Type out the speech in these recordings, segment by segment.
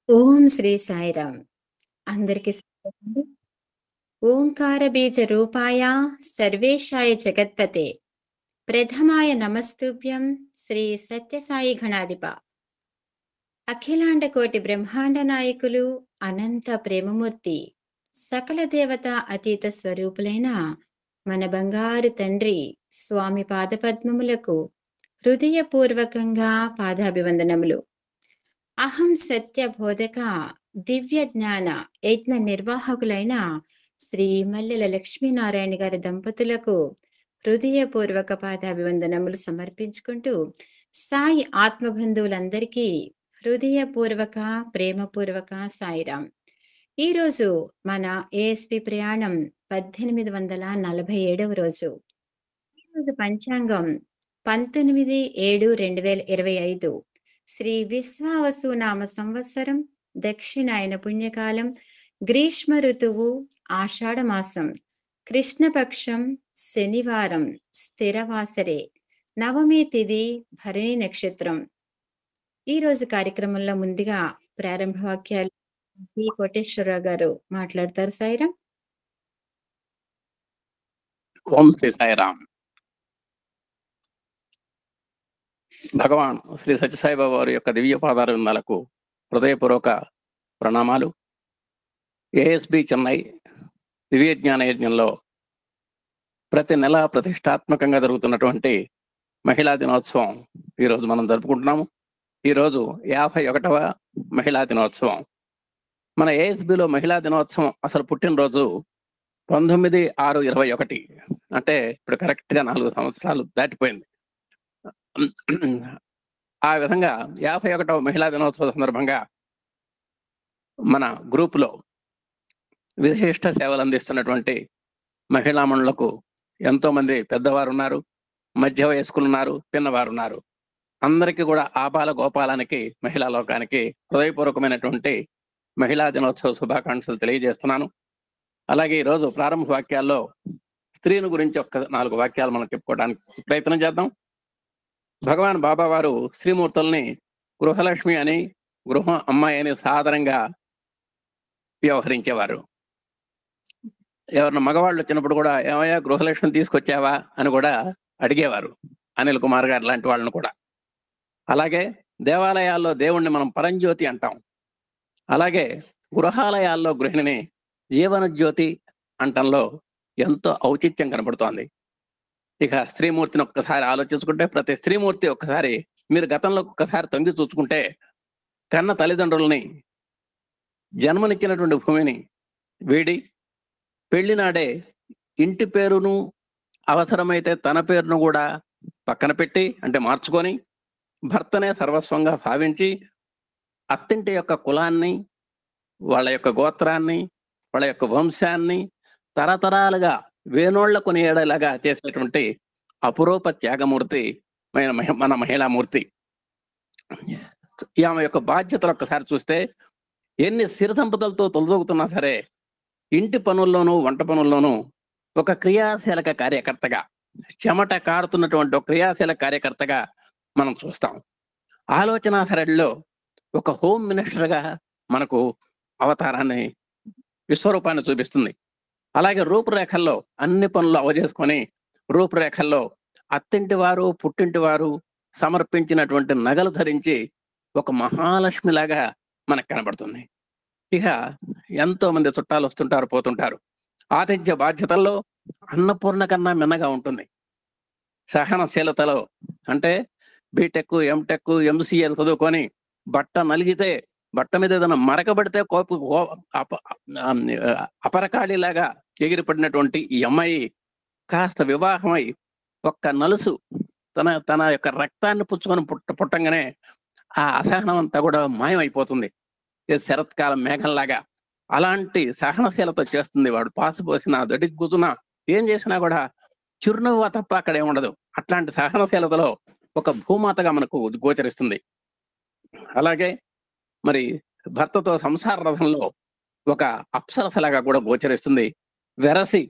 ఓం శ్రీ సాయిరామ్. అందరికీ స్వాగతం. ఓంకార బీజ రూపాయ సర్వేశాయ జగత్పతే ప్రథమాయ నమస్తుభ్యం శ్రీ సత్యసాయి గణాధిప. అఖిలాండ కోటి బ్రహ్మాండ నాయకులు, అనంత ప్రేమమూర్తి, సకల దేవత అతీత స్వరూపులైన మన బంగారు తండ్రి స్వామి పాదపద్మములకు హృదయపూర్వకంగా పాదాభివందనములు. అహం సత్య బోధక దివ్య జ్ఞాన యజ్ఞ నిర్వాహకులైన శ్రీ మల్లెల లక్ష్మీనారాయణ గారి దంపతులకు హృదయపూర్వక పాదాభివందనములు సమర్పించుకుంటూ, సాయి ఆత్మబంధువులందరికీ హృదయపూర్వక ప్రేమపూర్వక సాయిరామ్. ఈరోజు మన ఏఎస్పి ప్రయాణం 1847వ రోజు. ఈరోజు పంచాంగం 19/7/2025 శ్రీ విశ్వావసు నామ సంవత్సరం, దక్షిణాయన పుణ్యకాలం, గ్రీష్మ ఋతువు, ఆషాఢ మాసం, కృష్ణపక్షం, శనివారం, స్థిరవాసరే, నవమి తిథి, భరణి నక్షత్రం. ఈరోజు కార్యక్రమంలో ముందుగా ప్రారంభ వాక్యాలు పి కోటేశ్వరరావు గారు మాట్లాడతారు. సాయిరాం. ఓం శ్రీ సాయిరామ్. భగవాన్ శ్రీ సత్యసాయిబాబా వారి యొక్క దివ్య పాదారవిందాలకు హృదయపూర్వక ప్రణామాలు. ఏఎస్బి చెన్నై దివ్య జ్ఞాన యజ్ఞంలో ప్రతి నెల ప్రతిష్టాత్మకంగా జరుగుతున్నటువంటి మహిళా దినోత్సవం ఈరోజు మనం జరుపుకుంటున్నాము. ఈరోజు 51వ మహిళా దినోత్సవం. మన ఏఎస్బిలో మహిళా దినోత్సవం అసలు పుట్టినరోజు 19/6/21, అంటే ఇప్పుడు కరెక్ట్గా 4 సంవత్సరాలు దాటిపోయింది. ఆ విధంగా 51వ మహిళా దినోత్సవ సందర్భంగా మన గ్రూపులో విశిష్ట సేవలు అందిస్తున్నటువంటి మహిళామణులకు ఎంతో మంది పెద్దవారు ఉన్నారు, మధ్య వయస్కులు ఉన్నారు, పిన్నవారు ఉన్నారు. అందరికీ కూడా ఆపాల గోపాలానికి, మహిళా లోకానికి హృదయపూర్వకమైనటువంటి మహిళా దినోత్సవ శుభాకాంక్షలు తెలియజేస్తున్నాను. అలాగే ఈరోజు ప్రారంభ వాక్యాల్లో స్త్రీని గురించి ఒక 4 వాక్యాలు మనం చెప్పుకోవడానికి ప్రయత్నం చేద్దాం. భగవాన్ బాబా వారు స్త్రీమూర్తుల్ని గృహలక్ష్మి అని, గృహ అమ్మాయి అని సాధారణంగా వ్యవహరించేవారు. ఎవరిన మగవాళ్ళు వచ్చినప్పుడు కూడా ఏమయ్యా గృహలక్ష్మిని తీసుకొచ్చావా అని కూడా అడిగేవారు, అనిల్ కుమార్ గారు లాంటి వాళ్ళని కూడా. అలాగే దేవాలయాల్లో దేవుణ్ణి మనం పరంజ్యోతి అంటాం. అలాగే గృహాలయాల్లో గృహిణిని జీవనజ్యోతి అంటంలో ఎంతో ఔచిత్యం కనబడుతోంది. ఇక స్త్రీమూర్తిని ఒక్కసారి ఆలోచించుకుంటే, ప్రతి స్త్రీమూర్తి ఒక్కసారి మీరు గతంలో ఒక్కసారి తొంగి చూసుకుంటే, కన్న తల్లిదండ్రులని, జన్మనిచ్చినటువంటి భూమిని వీడి పెళ్లినాడే ఇంటి పేరును, అవసరమైతే తన పేరును కూడా పక్కన పెట్టి, అంటే మార్చుకొని, భర్తనే సర్వస్వంగా భావించి అత్తింటి యొక్క కులాన్ని, వాళ్ళ యొక్క గోత్రాన్ని, వాళ్ళ యొక్క వంశాన్ని తరతరాలుగా వేనోళ్ల కొనియేడలాగా చేసినటువంటి అపురూప త్యాగమూర్తి మన మహిళామూర్తి. ఆమె యొక్క బాధ్యతలు ఒక్కసారి చూస్తే, ఎన్ని సిరి సంపదలతో తొలదొగుతున్నా సరే ఇంటి పనుల్లోనూ వంట పనుల్లోనూ ఒక క్రియాశీలక కార్యకర్తగా, చెమట కారుతున్నటువంటి ఒక క్రియాశీలక కార్యకర్తగా మనం చూస్తాం. ఆలోచన సరళిలో ఒక హోమ్ మినిస్టర్గా మనకు అవతారాన్ని, విశ్వరూపాన్ని చూపిస్తుంది. అలాగే రూపురేఖల్లో అన్ని పనులు అవజేసుకొని, రూపురేఖల్లో అత్తింటి వారు, పుట్టింటి వారు సమర్పించినటువంటి నగలు ధరించి ఒక మహాలక్ష్మిలాగా మనకు కనబడుతుంది. ఇక ఎంతో మంది చుట్టాలు వస్తుంటారు, పోతుంటారు. ఆతిథ్య బాధ్యతల్లో అన్నపూర్ణ కన్నా మిన్నగా ఉంటుంది. సహనశీలతలో, అంటే బీటెక్, ఎంటెక్, ఎంసీఏలు చదువుకొని బట్ట నలిగితే, బట్ట మీద ఏదైనా మరకబడితే అపరకాళిలాగా ఎగిరిపడినటువంటి ఈ అమ్మాయి కాస్త వివాహమై ఒక్క నలుసు తన యొక్క రక్తాన్ని పుచ్చుకొని పుట్టంగానే ఆ అసహనం అంతా కూడా మాయమైపోతుంది. శరత్కాలం మేఘంలాగా అలాంటి సహనశీలత చేస్తుంది. వాడు పాసిపోసిన, దడికి కూతున్నా, ఏం చేసినా కూడా చిరునవ్వు తప్ప అక్కడే ఉండదు. అట్లాంటి సహనశీలతలో ఒక భూమాతగా మనకు గోచరిస్తుంది. అలాగే మరి భర్తతో సంసార రథంలో ఒక అప్సరసలాగా కూడా గోచరిస్తుంది. వెరసి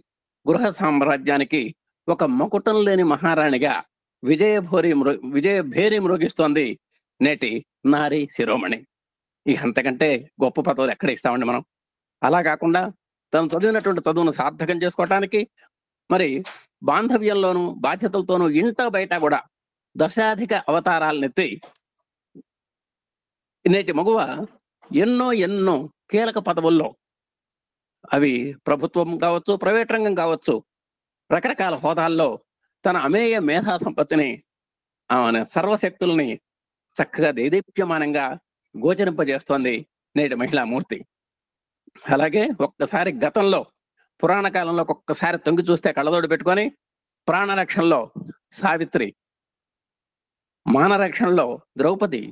గృహ సామ్రాజ్యానికి ఒక మకుటం లేని మహారాణిగా విజయభేరి మ్రోగిస్తోంది నేటి నారీ శిరోమణి. ఇక అంతకంటే గొప్ప పదవులు ఎక్కడ ఇస్తామండి మనం? అలా కాకుండా తను చదివినటువంటి చదువును సార్థకం చేసుకోవటానికి మరి బాంధవ్యంలోను బాధ్యతలతోనూ ఇంట బయట కూడా దశాధిక అవతారాలనెత్తి నేటి మగువ ఎన్నో ఎన్నో కీలక పదవుల్లో, అవి ప్రభుత్వం కావచ్చు, ప్రైవేట్ రంగం కావచ్చు, రకరకాల హోదాల్లో తన అమేయ మేధా సంపత్తిని, సర్వశక్తుల్ని చక్కగా దేదీప్యమానంగా గోచరింపజేస్తోంది నేటి మహిళా మూర్తి. అలాగే ఒక్కసారి గతంలో పురాణ కాలంలో ఒక్కసారి తొంగి చూస్తే కళ్ళతోడు పెట్టుకొని ప్రాణరక్షణలో సావిత్రి, మానరక్షణలో ద్రౌపది,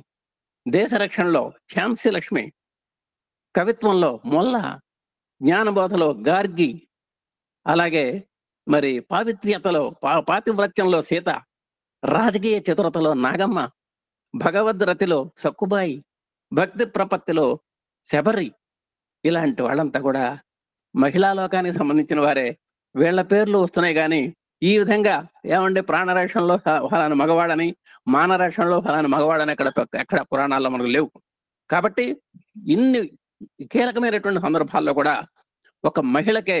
దేశ రక్షణలో ఝాన్సీ లక్ష్మి, కవిత్వంలో మొల్ల, జ్ఞానబోధలో గార్గి, అలాగే మరి పావిత్ర్యతలో పాతివ్రత్యంలో సీత, రాజకీయ చతురతలో నాగమ్మ, భగవద్ రతిలో సక్కుబాయి, భక్తి ప్రపత్తిలో శబరి, ఇలాంటి వాళ్ళంతా కూడా మహిళా లోకానికి సంబంధించిన వారే. వీళ్ళ పేర్లు వస్తున్నాయి కానీ ఈ విధంగా ఏమంటే ప్రాణరక్షణలో ఫలాని మగవాడని, మానరక్షణలో ఫలాని మగవాడని ఎక్కడ పురాణాల్లో మనకు లేవు. కాబట్టి ఇన్ని కీలకమైనటువంటి సందర్భాల్లో కూడా ఒక మహిళకే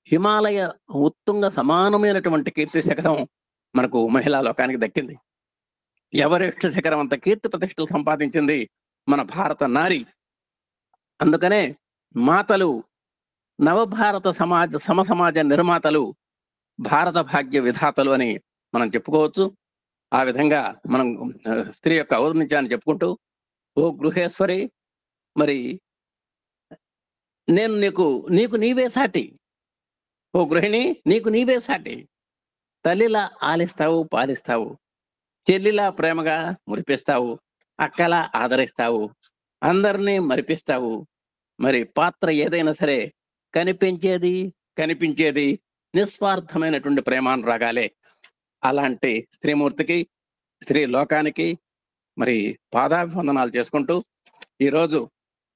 హిమాలయ ఉత్తుంగ సమానమైనటువంటి కీర్తి శిఖరం మనకు మహిళా లోకానికి దక్కింది. ఎవరెస్ట్ శిఖరం అంత కీర్తి ప్రతిష్టలు సంపాదించింది మన భారత నారి. అందుకనే మాతలు నవభారత సమసమాజ నిర్మాతలు, భారత భాగ్య విధాతలు అని మనం చెప్పుకోవచ్చు. ఆ విధంగా మనం స్త్రీ యొక్క ఔన్నత్యాన్ని చెప్పుకుంటూ, ఓ గృహేశ్వరి, మరి నేను నీకు నీవే సాటి, ఓ గృహిణి నీకు నీవే సాటి, తల్లిలా ఆలిస్తావు పాలిస్తావు, చెల్లిలా ప్రేమగా మురిపిస్తావు, అక్కలా ఆదరిస్తావు, అందరినీ మరిపిస్తావు, మరి పాత్ర ఏదైనా సరే కనిపించేది నిస్వార్థమైనటువంటి ప్రేమానురాగాలే. అలాంటి స్త్రీమూర్తికి, స్త్రీ లోకానికి మరి పాదాభివందనాలు చేసుకుంటూ, ఈరోజు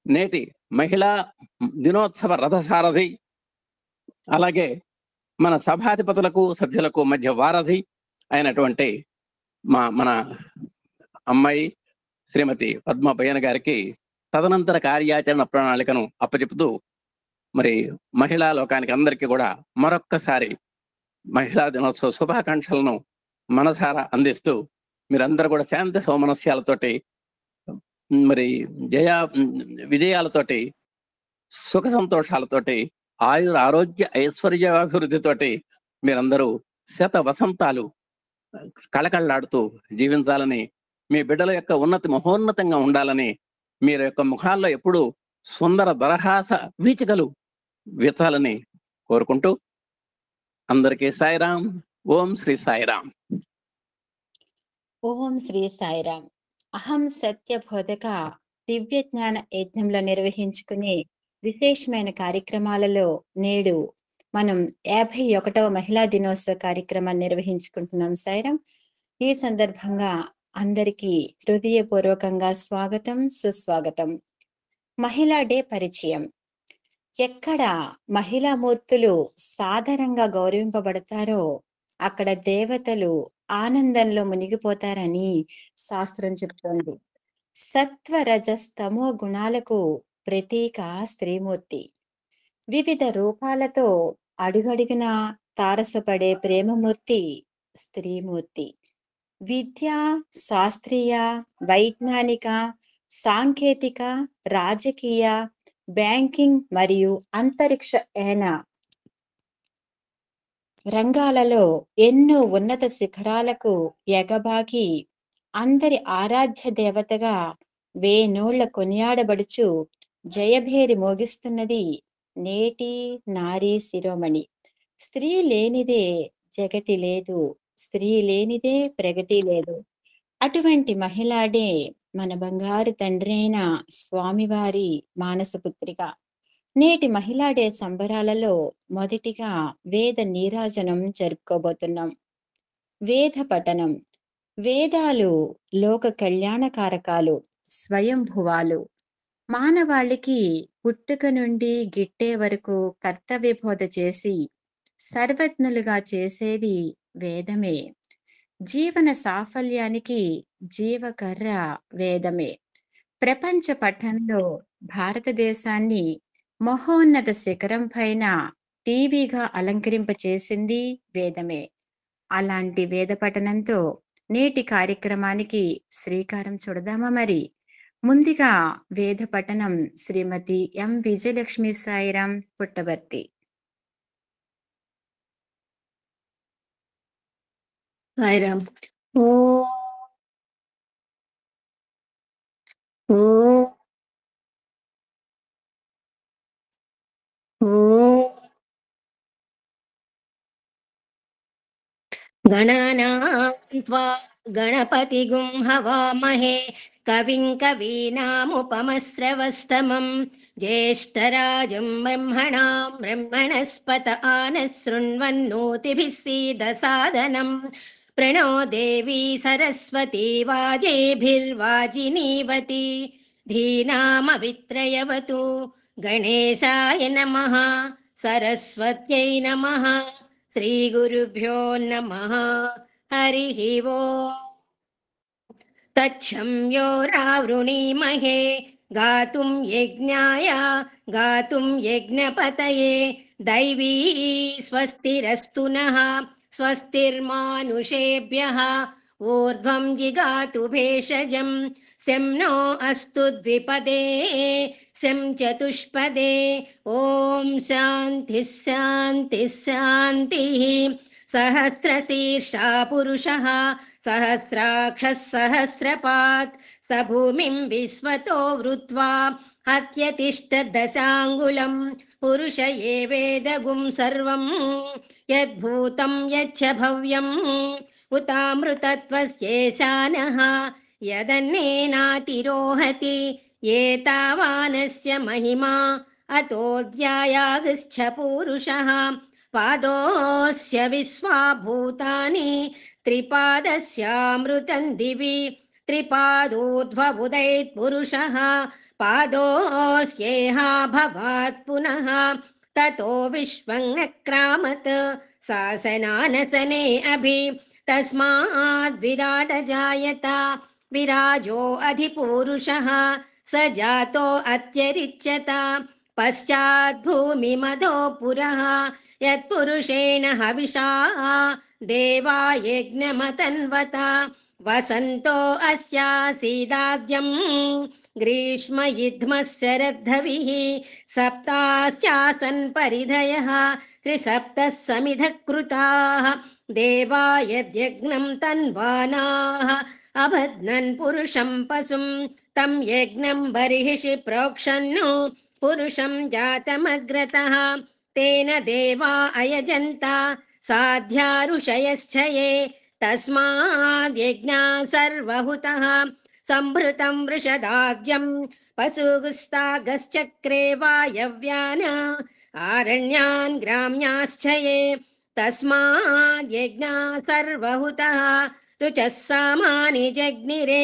నేటి మహిళా దినోత్సవ రథసారథి, అలాగే మన సభాధిపతులకు సభ్యులకు మధ్య వారధి అయినటువంటి మన అమ్మాయి శ్రీమతి పద్మ బయ్యన గారికి తదనంతర కార్యాచరణ ప్రణాళికను అప్పచెపుతూ, మరి మహిళా లోకానికి అందరికీ కూడా మరొక్కసారి మహిళా దినోత్సవ శుభాకాంక్షలను మనసారా అందిస్తూ, మీరందరూ కూడా శాంతి సౌమనస్యాలతోటి, మరి విజయాలతోటి, సుఖ సంతోషాలతోటి, ఆయుర ఆరోగ్య ఐశ్వర్యాభివృద్ధితోటి మీరందరూ శత వసంతాలు కళకళలాడుతూ జీవించాలని, మీ బిడ్డల యొక్క ఉన్నతి మహోన్నతంగా ఉండాలని, మీరు యొక్క ముఖాల్లో ఎప్పుడూ సుందర దరహాస వీచికలు వీచాలని కోరుకుంటూ, అందరికీ సాయిరాం. ఓం శ్రీ సాయిరాం. ఓం శ్రీ సాయిరాం. అహం సత్య బోధక దివ్య జ్ఞాన యజ్ఞంలో నిర్వహించుకునే విశేషమైన కార్యక్రమాలలో నేడు మనం 51వ మహిళా దినోత్సవ కార్యక్రమాన్ని నిర్వహించుకుంటున్నాం. సాయిరాం. ఈ సందర్భంగా అందరికీ హృదయపూర్వకంగా స్వాగతం, సుస్వాగతం. మహిళా డే పరిచయం. ఎక్కడ మహిళా మూర్తులు సాధారణంగా గౌరవింపబడతారో అక్కడ దేవతలు ఆనందంలో మునిగిపోతారని శాస్త్రం చెప్తోంది. సత్వ రజస్తమో గుణాలకు ప్రతీక స్త్రీమూర్తి. వివిధ రూపాలతో అడుగడుగున తారసపడే ప్రేమమూర్తి స్త్రీమూర్తి. విద్య, శాస్త్రీయ, వైజ్ఞానిక, సాంకేతిక, రాజకీయ, బ్యాంకింగ్ మరియు అంతరిక్ష యాన రంగాలలో ఎన్నో ఉన్నత శిఖరాలకు ఎగబాకి అందరి ఆరాధ్య దేవతగా వేనోళ్ల కొనియాడబడుచు జయభేరి మోగిస్తున్నది నేటి నారీ శిరోమణి. స్త్రీ లేనిదే జగతి లేదు, స్త్రీ లేనిదే ప్రగతి లేదు. అటువంటి మహిళాడే మన బంగారు తండ్రి అయిన స్వామివారి మానసపుత్రిక. నేటి మహిళా డే సంబరాలలో మొదటిగా వేద నీరాజనం జరుపుకోబోతున్నాం. వేద పఠనం. వేదాలు లోక కళ్యాణకారకాలు, స్వయంభువాలు. మానవాళికి పుట్టుక నుండి గిట్టే వరకు కర్తవ్య బోధ చేసి సర్వజ్ఞులుగా చేసేది వేదమే. జీవన సాఫల్యానికి జీవకర్ర వేదమే. ప్రపంచ పటంలో భారతదేశాన్ని మహోన్నత శిఖరం పైన టీవీగా అలంకరింపచేసింది వేదమే. అలాంటి వేద పఠనంతో నేటి కార్యక్రమానికి శ్రీకారం చుడదామా మరి? ముందుగా వేద పఠనం శ్రీమతి ఎం విజయలక్ష్మి సాయిరాం పుట్టవర్తి. సాయిరాం. ఓ ఓ ఓ గణానాం త్వా గణపతిగుం హవామహే కవిం కవీనాముపమశ్రవస్తమం జ్యేష్ఠరాజం బ్రహ్మణాం బ్రహ్మణస్పత ఆనః శృణ్వన్నోతిభిः सीदसादनं प्रणो देवी सरस्वती वाजेभिर्वाजिनीवती धीनामवित्रयवतु गणेशाय नमः सरस्वत्यै नमः श्रीगुरुभ्यो नमः हरिः ओम् तच्छम्यो रावृणीमहे गातुं यज्ञाय गातुं यज्ञपतये दैवी स्वस्तिरस्तु नः स्वस्तिर्मानुषेभ्यः ऊर्ध्वं जिगातु भेषजं शं नो अस्तु द्विपदे शं चतुष्पदे ॐ शान्तिः शान्तिः शान्तिः सहस्रशीर्षा पुरुषः सहस्राक्षः सहस्रपात् स भूमिं विश्वतो वृत्वा हत्यतिष्ठदशाङ्गुलं पुरुष एवेदगुं सर्वं यद्भूतं यच्च भव्यम् उतामृतत्वस्येशानः यदन्नेनातिरोहति एतावानस्य महिमा अतोऽध्यायागश्च पूरुषः पादोऽस्य विश्वा भूतानि त्रिपादस्यामृतं दिवि त्रिपादोर्ध्वबुधैत् पुरुषः पादोऽस्येहा भवात् पुनः ततो विश्वं नक्रामत् शासनानसने अभि तस्माद् विराट जायत विराजो अधिपूरुषः स जातो अत्यरिच्यत पश्चात् भूमिमधो पुरः यत्पुरुषेण हविषा देवा यज्ञमतन्वत वसन्तो अस्यासीदाद्यं ग्रीष्म युध्मस्य रद्धविः सप्ताश्चासन् परिधयः त्रिसप्तः समिधः कृताः देवा यद्यज्ञं तन्वानाः अबध्नन् पुरुषं पशुं तं यज्ञं बर्हिषि प्रोक्षन्नु पुरुषं जातमग्रतः तेन देवा अयजन्त साध्या ऋषयश्च ये तस्माद् यज्ञा सर्वहुतः संभृतं वृषदाद्यं पशुगुस्तागश्चक्रे वायव्यान् आरण्यान् ग्राम्याश्च ये तस्माद् यज्ञा सर्वहुतः ऋचः सामानि जग्निरे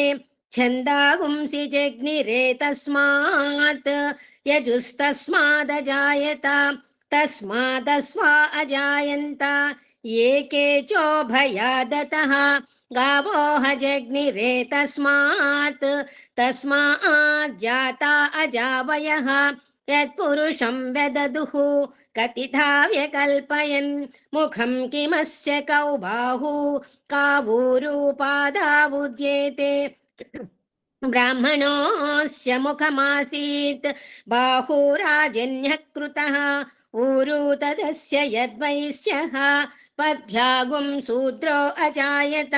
छन्दागुंसि जग्निरे तस्मात् यजुस्तस्मादजायत तस्मादस्वा अजायन्त एके चोभयादतः गावोह जग्निरे तस्मात् तस्मात् जाता अजावयः यत्पुरुषं व्यददुः कथिता व्यकल्पयन् मुखं किमस्य कौ बाहु कावूरूपादावुज्येते ब्राह्मणोऽस्य मुखमासीत् बाहुराजन्यः कृतः ऊरू तदस्य यद्वैश्यः पद्भ्यागुं शूद्रो अजायत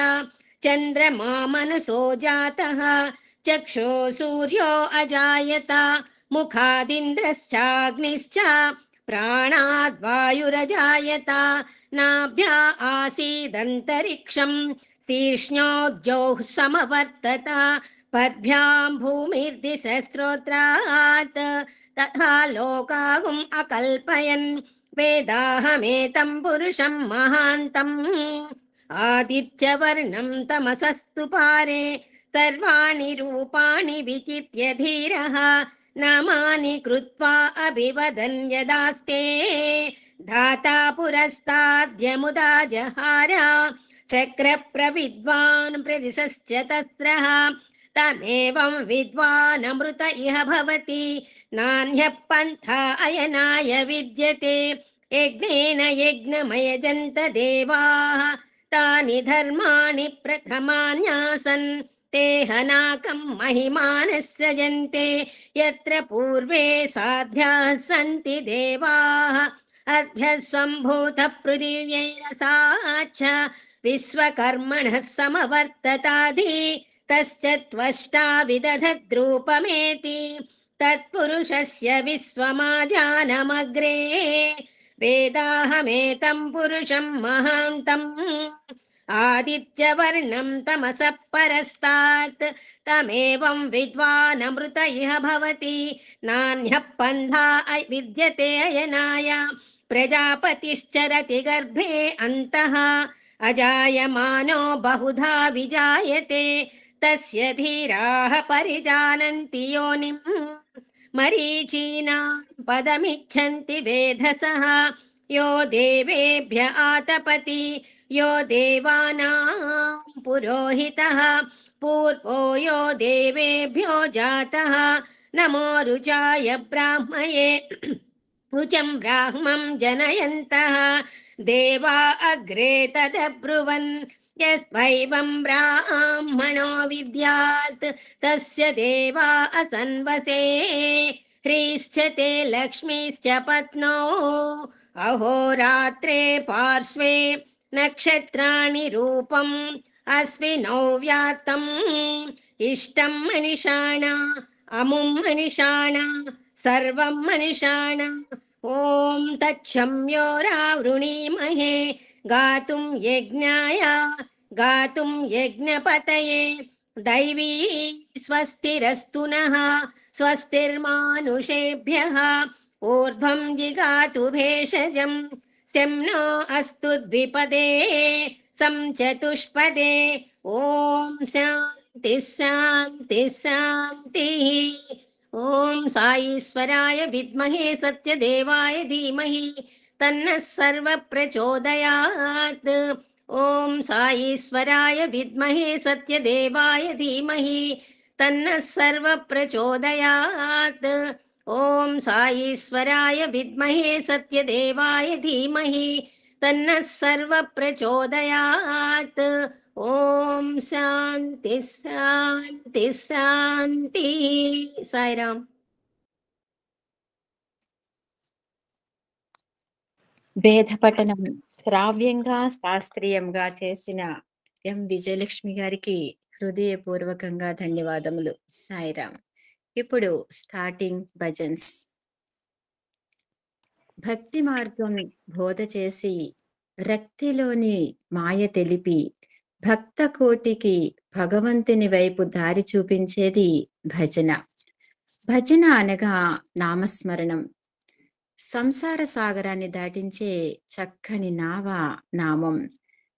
चन्द्रमा मनसो जातः चक्षो सूर्यो अजायत मुखादिन्द्रश्चाग्निश्च प्राणाद्वायुरजायत नाभ्या आसीदन्तरिक्षं तीक्ष्णोद्यौः समवर्तत पद्भ्यां भूमिर्दिशस्त्रोत्रात् तथा लोकागुम् अकल्पयन् वेदाहमेतं पुरुषं महान्तम् आदित्यवर्णं तमसस्तु पारे सर्वाणि रूपाणि विचित्य धीरः नामानि कृत्वा अभिवदन् यदास्ते धाता पुरस्ताद्यमुदा जहार चक्रप्रविद्वान् प्रदिशश्च तत्रः तमेवं विद्वानमृत इह भवति नान्यः पन्था अयनाय विद्यते यज्ञेन यज्ञमयजन्त देवाः तानि धर्माणि प्रथमान्यासन् ते हनाकं महिमानः सृजन्ते यत्र पूर्वे साध्याः सन्ति देवाः अभ्यः सम्भूतः पृथिव्यैरसाच्च विश्वकर्मणः समवर्तताधि तस्य त्वष्टा विदधद्रूपमेति तत्पुरुषस्य विश्वमाजानमग्रे वेदाहमेतं पुरुषं महान्तम् आदित्यवर्णं तमसः परस्तात् तमेवं विद्वानमृत इह भवति नान्यः पन्था विद्यते अयनाय प्रजापतिश्चरति गर्भे अन्तः अजायमानो बहुधा विजायते तस्य धीराः परिजानन्ति योनिम् मरीचीनां पदमिच्छन्ति वेधसः यो देवेभ्य आतपति यो देवानां पुरोहितः पूर्वो यो देवेभ्यो जातः नमो रुचाय ब्राह्मये रुचं ब्राह्मं जनयन्तः देवा अग्रे तदब्रुवन् यस्वैवं ब्राह्मणो विद्यात् तस्य देवा असन्वसे ह्रीश्च ते लक्ष्मीश्च पत्नो अहोरात्रे पार्श्वे नक्षत्राणि रूपम् अश्विनौ व्यात्तम् इष्टं मनिषाणा अमुं मनिषाणा सर्वं मनिषाणा ॐ तच्छम्योरावृणीमहे गातुं यज्ञाय गातुं यज्ञपतये दैवी स्वस्तिरस्तु नः स्वस्तिर्मानुषेभ्यः ऊर्ध्वं जिगातु भेषजं शं नो अस्तु द्विपदे सं चतुष्पदे ॐ शान्तिः शान्तिः शान्तिः ॐ साईश्वराय विद्महे सत्यदेवाय धीमहि तन्नः सर्वः प्रचोदयात् ॐ साईश्वराय विद्महे सत्यदेवाय धीमहि तन्नः सर्वः प्रचोदयात् ॐ साईश्वराय विद्महे सत्यदेवाय धीमहि तन्नः सर्वः प्रचोदयात् ॐ शान्तिः शान्तिः शान्तिः साईराम వేద పఠనం శ్రావ్యంగా శాస్త్రీయంగా చేసిన ఎం విజయలక్ష్మి గారికి హృదయపూర్వకంగా ధన్యవాదములు. సాయిరామ్. ఇప్పుడు స్టార్టింగ్ భజన్స్. భక్తి మార్గం బోధ చేసి రక్తిలోని మాయ తెలిపి భక్త కోటికి భగవంతుని వైపు దారి చూపించేది భజన. భజన అనగా నామస్మరణం. సంసార సాగరాన్ని దాటించే చక్కని నావ నామం.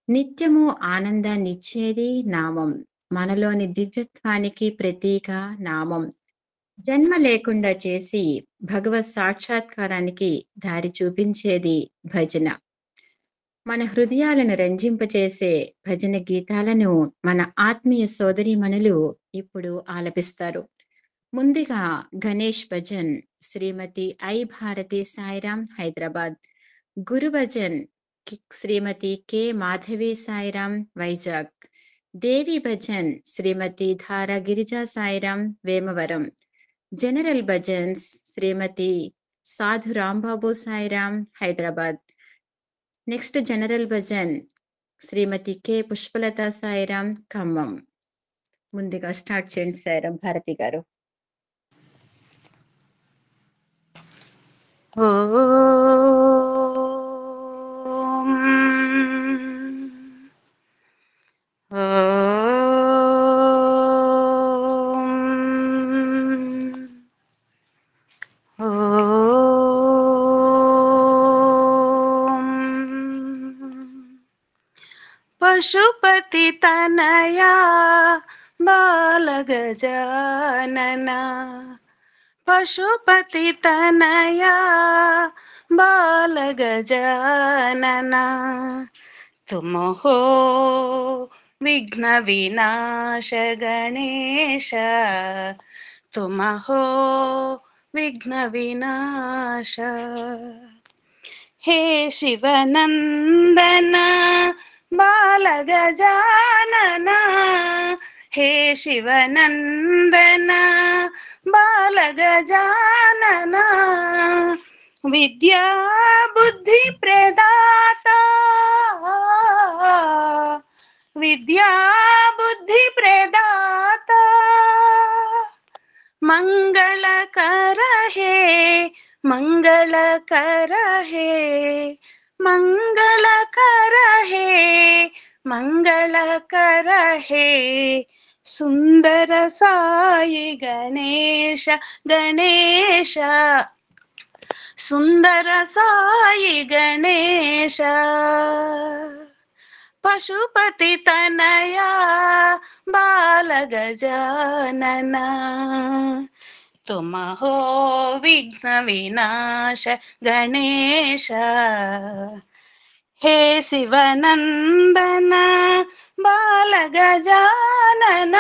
నిత్యము ఆనందాన్ని ఇచ్చేది నామం. మనలోని దివ్యత్వానికి ప్రతీక నామం. జన్మ లేకుండా చేసి భగవత్ సాక్షాత్కారానికి దారి చూపించేది భజన. మన హృదయాలను రంజింపచేసే భజన గీతాలను మన ఆత్మీయ సోదరీమణులు ఇప్పుడు ఆలపిస్తారు. ముందుగా Ganesh bhajan Shrimati I Bharati Sairam Hyderabad. Guru bhajan Shrimati K Madhavi Sairam Vizag. Devi bhajan Shrimati Dhara Girija Sairam Vemavaram. General bhajans Shrimati Sadhu Rambabu Sairam Hyderabad. Next general bhajan Shrimati K Pushpalatha Sairam Khammam. ముందుగా స్టార్ట్ చేయండి సాయిరామ్ భారతి గారు. पशुपति तनया बालगजानना पशुपति तनया बालगजानना तुम हो विघ्न विनाश गणेश तुम हो विघ्न विनाश। हे शिवनंदन बाल गजानन, हे शिवनंदन बाल गजानन, विद्या बुद्धि प्रदाता, विद्या बुद्धि प्रदाता, मंगल कर हे मंगल कर हे मंगल कर हे मंगल कर हे, सुंदर साई गणेश गणेश, सुंदर साई गणेश, पशुपति तनया बाल गजानन, तुम हो विघ्न विनाश गणेश। हे शिवनंदन बाल गजानन,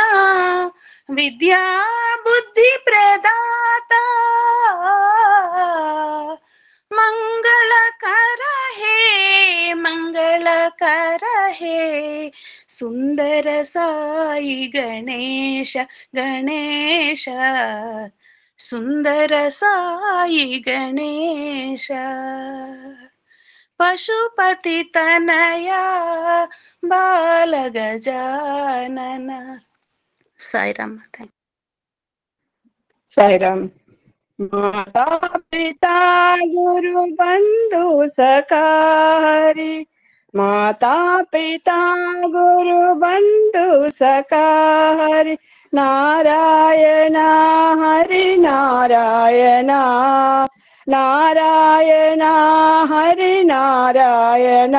विद्या बुद्धि प्रदाता, मंगल कर हे मंगल कर हे, सुंदर साई गणेश गणेश, सुंदर साई गणेश, पशुपति तनया बाल गजानन। साईराम। साईराम। माता पिता गुरु बंधु सखा हरि, माता पिता गुरु बंधु सखा हरि, नारायण हरि नारायण, नारायण हरि नारायण,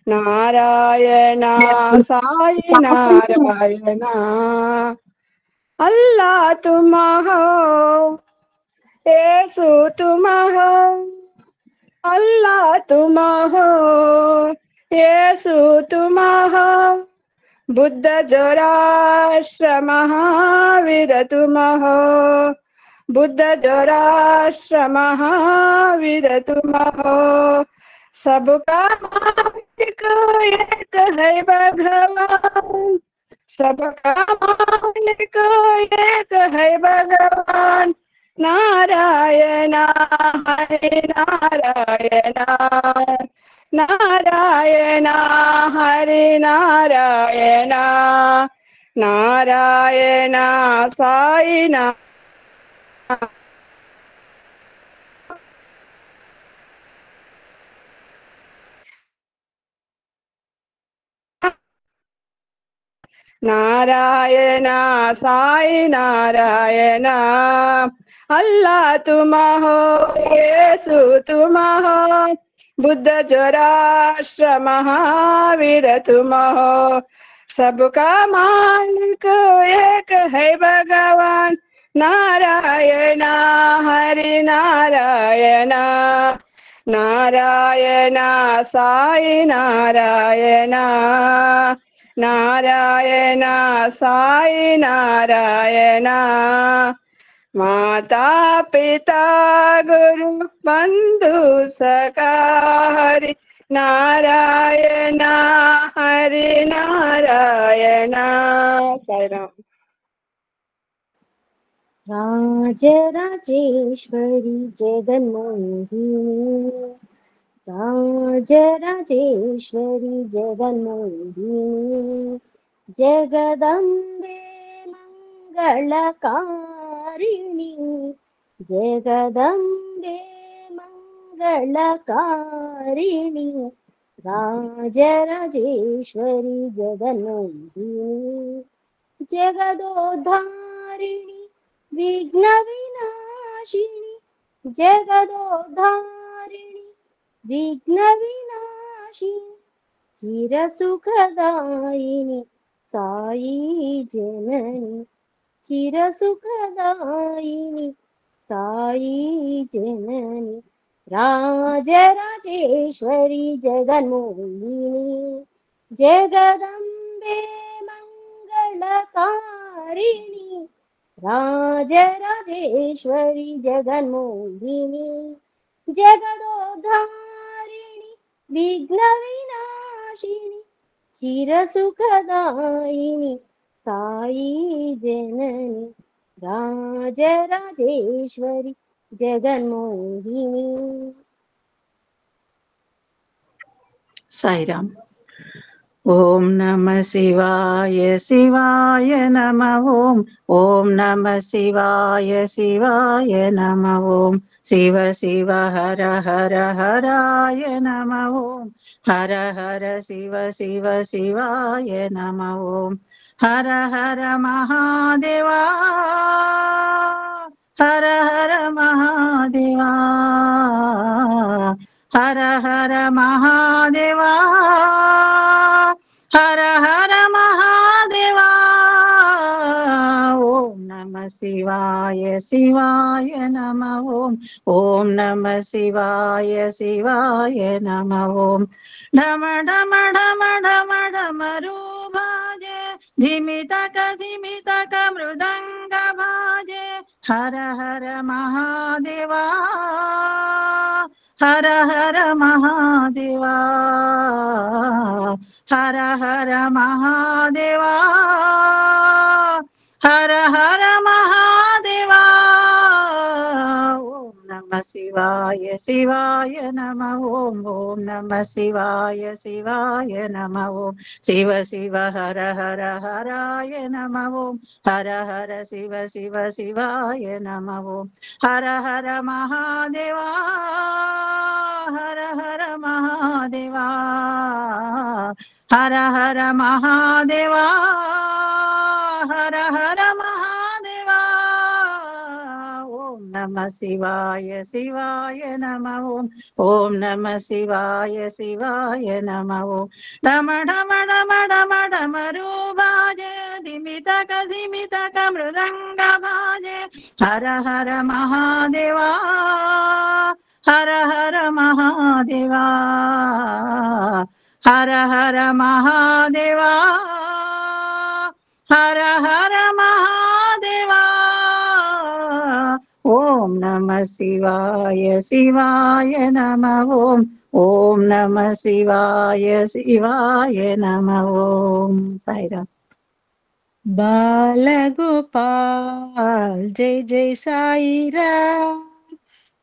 नारायण साई नारायण। अल्लाह तुम हो, येसु तुम हो, अल्लाह तुम हो, येसु तुम हो, बुद्ध जोराष्ट्र महावीर तुम हो, बुद्ध जोराष्ट्र महावीर तुम हो, सबका मालिक एक है भगवान, सबका मालिक एक है भगवान, नारायण हरि नारायण, नारायण हरि नारायण, नारायण साई नारायण साई नारायण। अल्लाह तुम हो, येसु तुम हो, बुद्ध जोराष्ट्र महावीर तुम हो, सबका मालिक एक है भगवान, नारायण हरि नारायण, नारायण साई नारायण, नारायण साई नारायण। माता पिता गुरु बंधु सखा हरि, नारायण हरि नारायण। साईराम। राजराजेश्वरी जगन्मोहिनी, राजराजेश्वरी जगन्मोहिनी, जगदम्बे मंगलकारिणी, जगदम्बे मंगलकारिणी, राजराजेश्वरी जगन्मोहिनी, जगदोद्धारिणी विघ्न विनाशिनी, जगदोद्धारिणी विघ्न विनाशिनी, चिरसुखदायिनी साई जननी, चिरसुखदायिनी साई जननी, राजराजेश्वरी जगन्मोहिनी, जगदम्बे జగదంబే మంగళకారిణి రాజరాజేశ్వరి జగన్మోహిని జగదోద్ధారిణి విఘ్న వినాశిని చిరసుఖదాయిని సాయి జనని రాజరాజేశ్వరి జగన్మోహిని. సాయిరామ్. ఓం నమ శివాయ శివాయ నమ ఓం. ఓం నమ శివాయ శివాయ నమ ఓం. శివ శివ హర హర హరాయ నమ ఓం. హర హర శివ శివ శివాయ నమ ఓం. హర హర మహాదేవా హర హర మహాదేవా హర హర మహాదేవా హర హర మహాదేవా. ఓం నమ శివాయ శివాయ నమ ఓం. ఓం నమ శివాయ శివాయ నమ ఓం. ఢమ ఢమ ఢమ ఢమ ఢమరు భాజే ధిమితక ధిమితక మృదంగ భాజే హర హర మహాదేవా హర హర మహాదేవా హర హర మహాదేవా హర హర మహాదేవా. ఓం నమ శివాయ శివాయ నమ ఓం. ఓం నమ శివాయ శివాయ నమ ఓం. శివ శివ హర హర హరాయ నమ ఓం. హర హర శివ శివ శివాయ నమ ఓం. హర హర మహాదేవా హర హర మహాదేవా హర హర మహాదేవా హర హర మహాదేవా. ఓం నమ శివాయ శివాయ నమ ఓం. ఓం నమ శివాయ శివాయ నమ ఓం. ఢమ ఢమ ఢమ ఢమ ఢమరు భాజే ధిమితక ధిమితక మృదంగ భాజే హర హర మహాదేవా హర హర మహాదేవా హర హర మహాదేవా హర హర మహాదేవా. ఓం నమ శివాయ శివాయ నమ ఓం. ఓం నమ శివాయ శివాయ నమ ఓం. సాయిరామ్. बालगोपाल जय जय साई राम,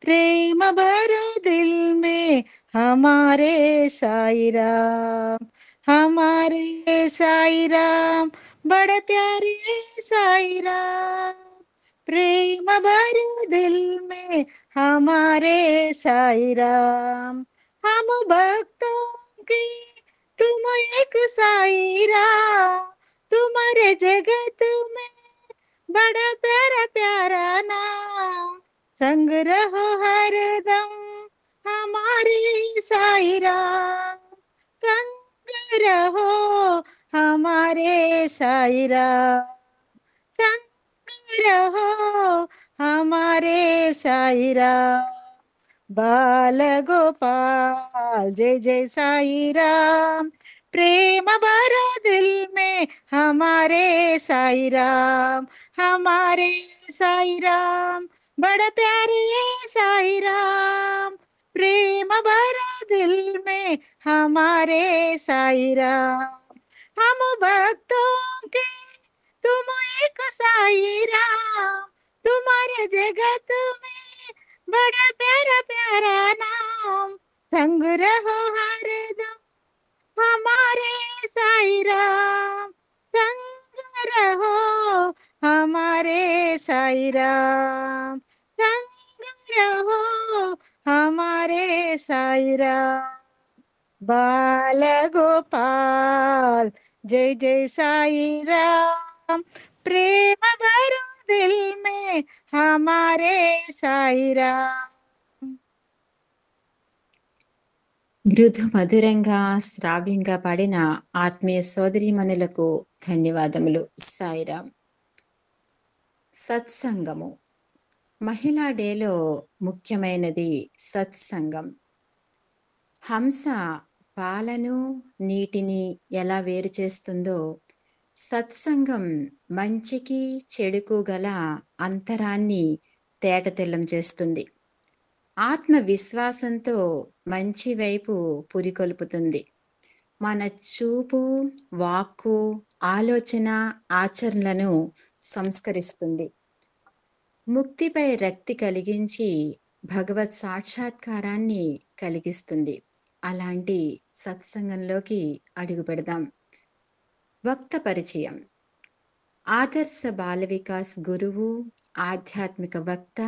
प्रेम भरो दिल में हमारे साई राम, हमारे साई राम बड़े प्यारे साई राम, प्रेम भरो दिल में हमारे साई राम, हम भक्तों की तुम एक साई राम, तुम्हारे जगत में बड़ा प्यारा प्यारा नाम, संग रहो हरदम हमारे साई राम, संग रहो हमारे साई राम, संग रहो हमारे साई राम। बाल गोपाल जय जय साई राम, प्रेम भरा दिल में हमारे साई राम, हमारे साई राम बड़ा प्यारे साई राम, प्रेम भरा दिल में हमारे साई राम, हम भक्तों के तुम एक साई राम, तुम्हारे जगत में बड़ा प्यारा प्यारा नाम, संग रहो हरदम हमारे साई राम, संग रहो हमारे साई राम, संग रहो हमारे साई राम। बाल गोपाल जय जय साई राम, प्रेम भरो दिल में हमारे साई राम। మృదు మధురంగా శ్రావ్యంగా పాడిన ఆత్మీయ సోదరీమణులకు ధన్యవాదములు. సాయిరామ్. సత్సంగము. మహిళా డేలో ముఖ్యమైనది సత్సంగం. హంస పాలను నీటిని ఎలా వేరు చేస్తుందో, సత్సంగం మంచికి చెడుకు గల అంతరాన్ని తేటతెల్లం చేస్తుంది. ఆత్మవిశ్వాసంతో మంచి వైపు పురికొల్పుతుంది. మన చూపు, వాక్కు, ఆలోచన, ఆచరణలను సంస్కరిస్తుంది. ముక్తిపై రక్తి కలిగించి భగవత్ సాక్షాత్కారాన్ని కలిగిస్తుంది. అలాంటి సత్సంగంలోకి అడుగు పెడదాం. వక్త పరిచయం. ఆదర్శ బాల వికాస్ గురువు, ఆధ్యాత్మిక వక్త,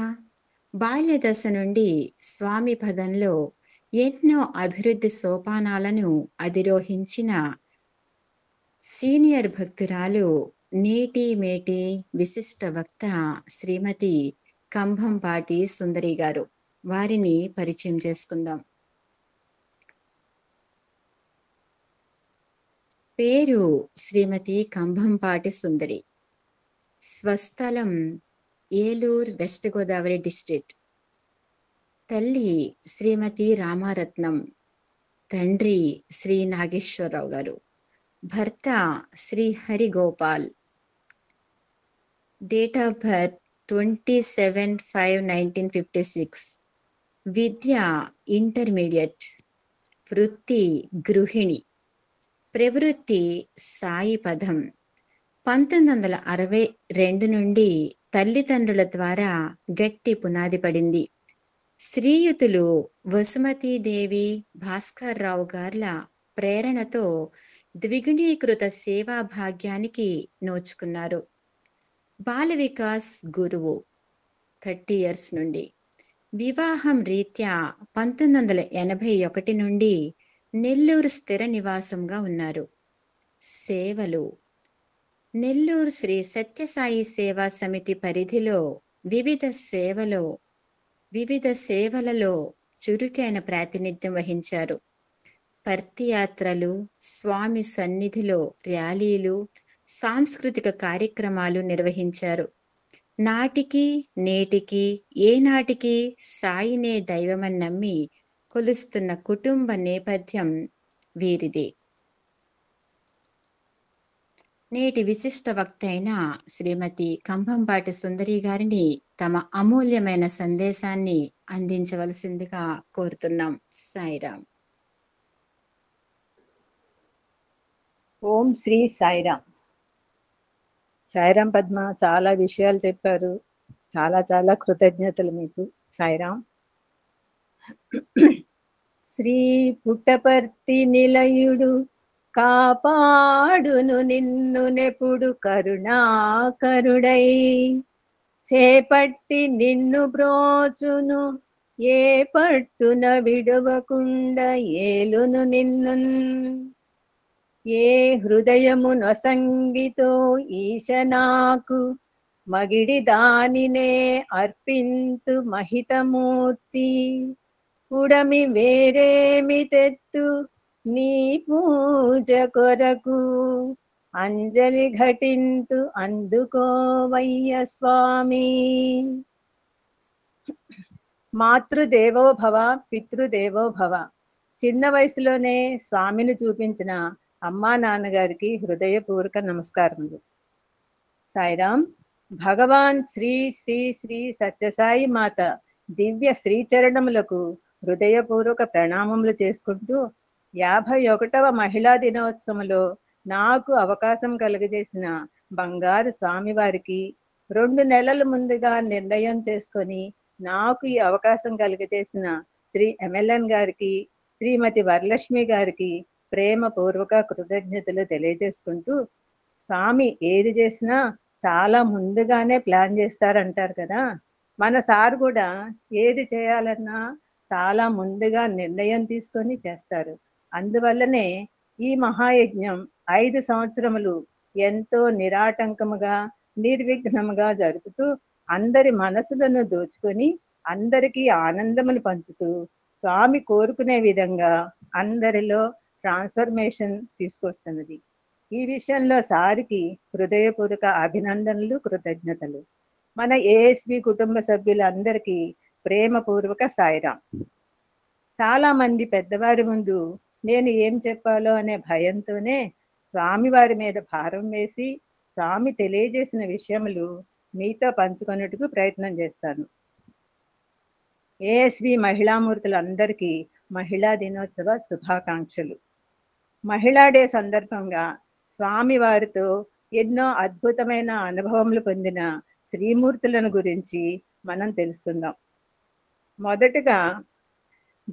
బాల్య దశ నుండి స్వామి పదంలో ఎన్నో అభివృద్ధి సోపానాలను అధిరోహించిన సీనియర్ భక్తురాలు, నేటి మేటి విశిష్ట వక్త శ్రీమతి కంభంపాటి సుందరి గారు. వారిని పరిచయం చేసుకుందాం. పేరు శ్రీమతి కంభంపాటి సుందరి. స్వస్థలం ఏలూరు, వెస్ట్ గోదావరి డిస్ట్రిక్ట్. తల్లి శ్రీమతి రామారత్నం, తండ్రి శ్రీ నాగేశ్వరరావు గారు, భర్త Shri Hari Gopal. Date of birth 27/5/1956. విద్య ఇంటర్మీడియట్. వృత్తి గృహిణి. ప్రవృత్తి సాయి పదం. 1962 నుండి తల్లిదండ్రుల ద్వారా గట్టి పునాది పడింది. శ్రీయుతులు వసుమతీదేవి, భాస్కర్ రావు గార్ల ప్రేరణతో ద్విగుణీకృత సేవా భాగ్యానికి నోచుకున్నారు. బాల వికాస్ గురువు 30 years నుండి. వివాహం రీత్యా 1981 నుండి నెల్లూరు స్థిర నివాసంగా ఉన్నారు. సేవలు. నెల్లూరు శ్రీ సత్యసాయి సేవా సమితి పరిధిలో వివిధ సేవలలో చురుకైన ప్రాతినిధ్యం వహించారు. పర్తియాత్రలు, స్వామి సన్నిధిలో ర్యాలీలు, సాంస్కృతిక కార్యక్రమాలు నిర్వహించారు. నాటికి నేటికి ఏనాటికి సాయినే దైవమని నమ్మి కొలుస్తున్న కుటుంబ నేపథ్యం వీరిది. నేటి విశిష్ట వక్త అయిన శ్రీమతి కంభంపాటి సుందరి గారిని తమ అమూల్యమైన సందేశాన్ని అందించవలసిందిగా కోరుతున్నాం. సాయిరాం. ఓం శ్రీ సాయిరాం. సాయిరాం పద్మ, చాలా విషయాలు చెప్పారు. చాలా చాలా కృతజ్ఞతలు మీకు. సాయిరాం. శ్రీ పుట్టపర్తి నిలయుడు కాపాడును నిన్ను నెప్పుడు కరుణాకరుడై, చేపట్టి నిన్ను బ్రోచును ఏ పట్టున విడవకుండా ఏలును నిన్ను. ఏ హృదయము నొసంగితో ఈశనాకు మగిడి దానినే అర్పింతు మహితమూర్తి. ఉడమి వేరేమి తెత్తు నీ పూజ కొరకు, అంజలి ఘటింతు అందుకోవయ్య స్వామి. మాతృదేవో భవ, పితృదేవో భవ. చిన్న వయసులోనే స్వామిని చూపించిన అమ్మా నాన్నగారికి హృదయపూర్వక నమస్కారములు. సాయిరాం. భగవాన్ శ్రీ శ్రీ శ్రీ సత్యసాయి మాత దివ్య శ్రీచరణములకు హృదయపూర్వక ప్రణామములు చేసుకుంటూ 51వ మహిళా దినోత్సవంలో నాకు అవకాశం కలుగజేసిన బంగారు స్వామి వారికి 2 నెలల ముందుగా నిర్ణయం చేసుకొని నాకు ఈ అవకాశం కలుగజేసిన శ్రీ MLN గారికి, శ్రీమతి వరలక్ష్మి గారికి ప్రేమపూర్వక కృతజ్ఞతలు తెలియజేసుకుంటూ, స్వామి ఏది చేసినా చాలా ముందుగానే ప్లాన్ చేస్తారంటారు కదా, మన సార్ కూడా ఏది చేయాలన్నా చాలా ముందుగా నిర్ణయం తీసుకొని చేస్తారు. అందువల్లనే ఈ మహాయజ్ఞం 5 సంవత్సరములు ఎంతో నిరాటంకముగా నిర్విఘ్నముగా జరుపుతూ అందరి మనసులను దోచుకొని అందరికీ ఆనందములు పంచుతూ స్వామి కోరుకునే విధంగా అందరిలో ట్రాన్స్ఫర్మేషన్ తీసుకొస్తున్నది. ఈ విషయంలో సారికి హృదయపూర్వక అభినందనలు, కృతజ్ఞతలు. మన ASB కుటుంబ సభ్యులందరికీ ప్రేమపూర్వక సాయిరాం. చాలా మంది పెద్దవారి ముందు నేను ఏం చెప్పాలో అనే భయంతోనే స్వామివారి మీద భారం వేసి స్వామి తెలియజేసిన విషయములు మీతో పంచుకొనుటకు ప్రయత్నం చేస్తాను. ఏఎస్వి మహిళామూర్తులందరికీ మహిళా దినోత్సవ శుభాకాంక్షలు. మహిళా డే సందర్భంగా స్వామి వారితో ఎన్నో అద్భుతమైన అనుభవములు పొందిన శ్రీమూర్తులను గురించి మనం తెలుసుకుందాం. మొదటగా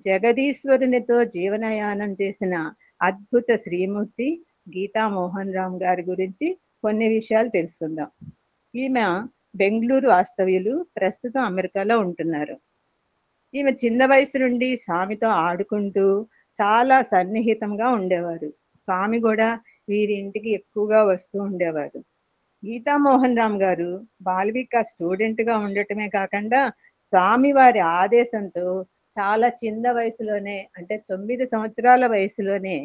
జగదీశ్వరునితో జీవనయానం చేసిన అద్భుత శ్రీమూర్తి గీతా మోహన్ రామ్ గారి గురించి కొన్ని విషయాలు తెలుసుకుందాం. ఈమె బెంగళూరు వాస్తవ్యులు, ప్రస్తుతం అమెరికాలో ఉంటున్నారు. ఈమె చిన్న వయసు నుండి స్వామితో ఆడుకుంటూ చాలా సన్నిహితంగా ఉండేవారు. స్వామి కూడా వీరి ఇంటికి ఎక్కువగా వస్తూ ఉండేవారు. గీతా మోహన్ రామ్ గారు బాలవిక స్టూడెంట్ గా ఉండటమే కాకుండా స్వామి వారి ఆదేశంతో చాలా చిన్న వయసులోనే, అంటే 9 సంవత్సరాల వయసులోనే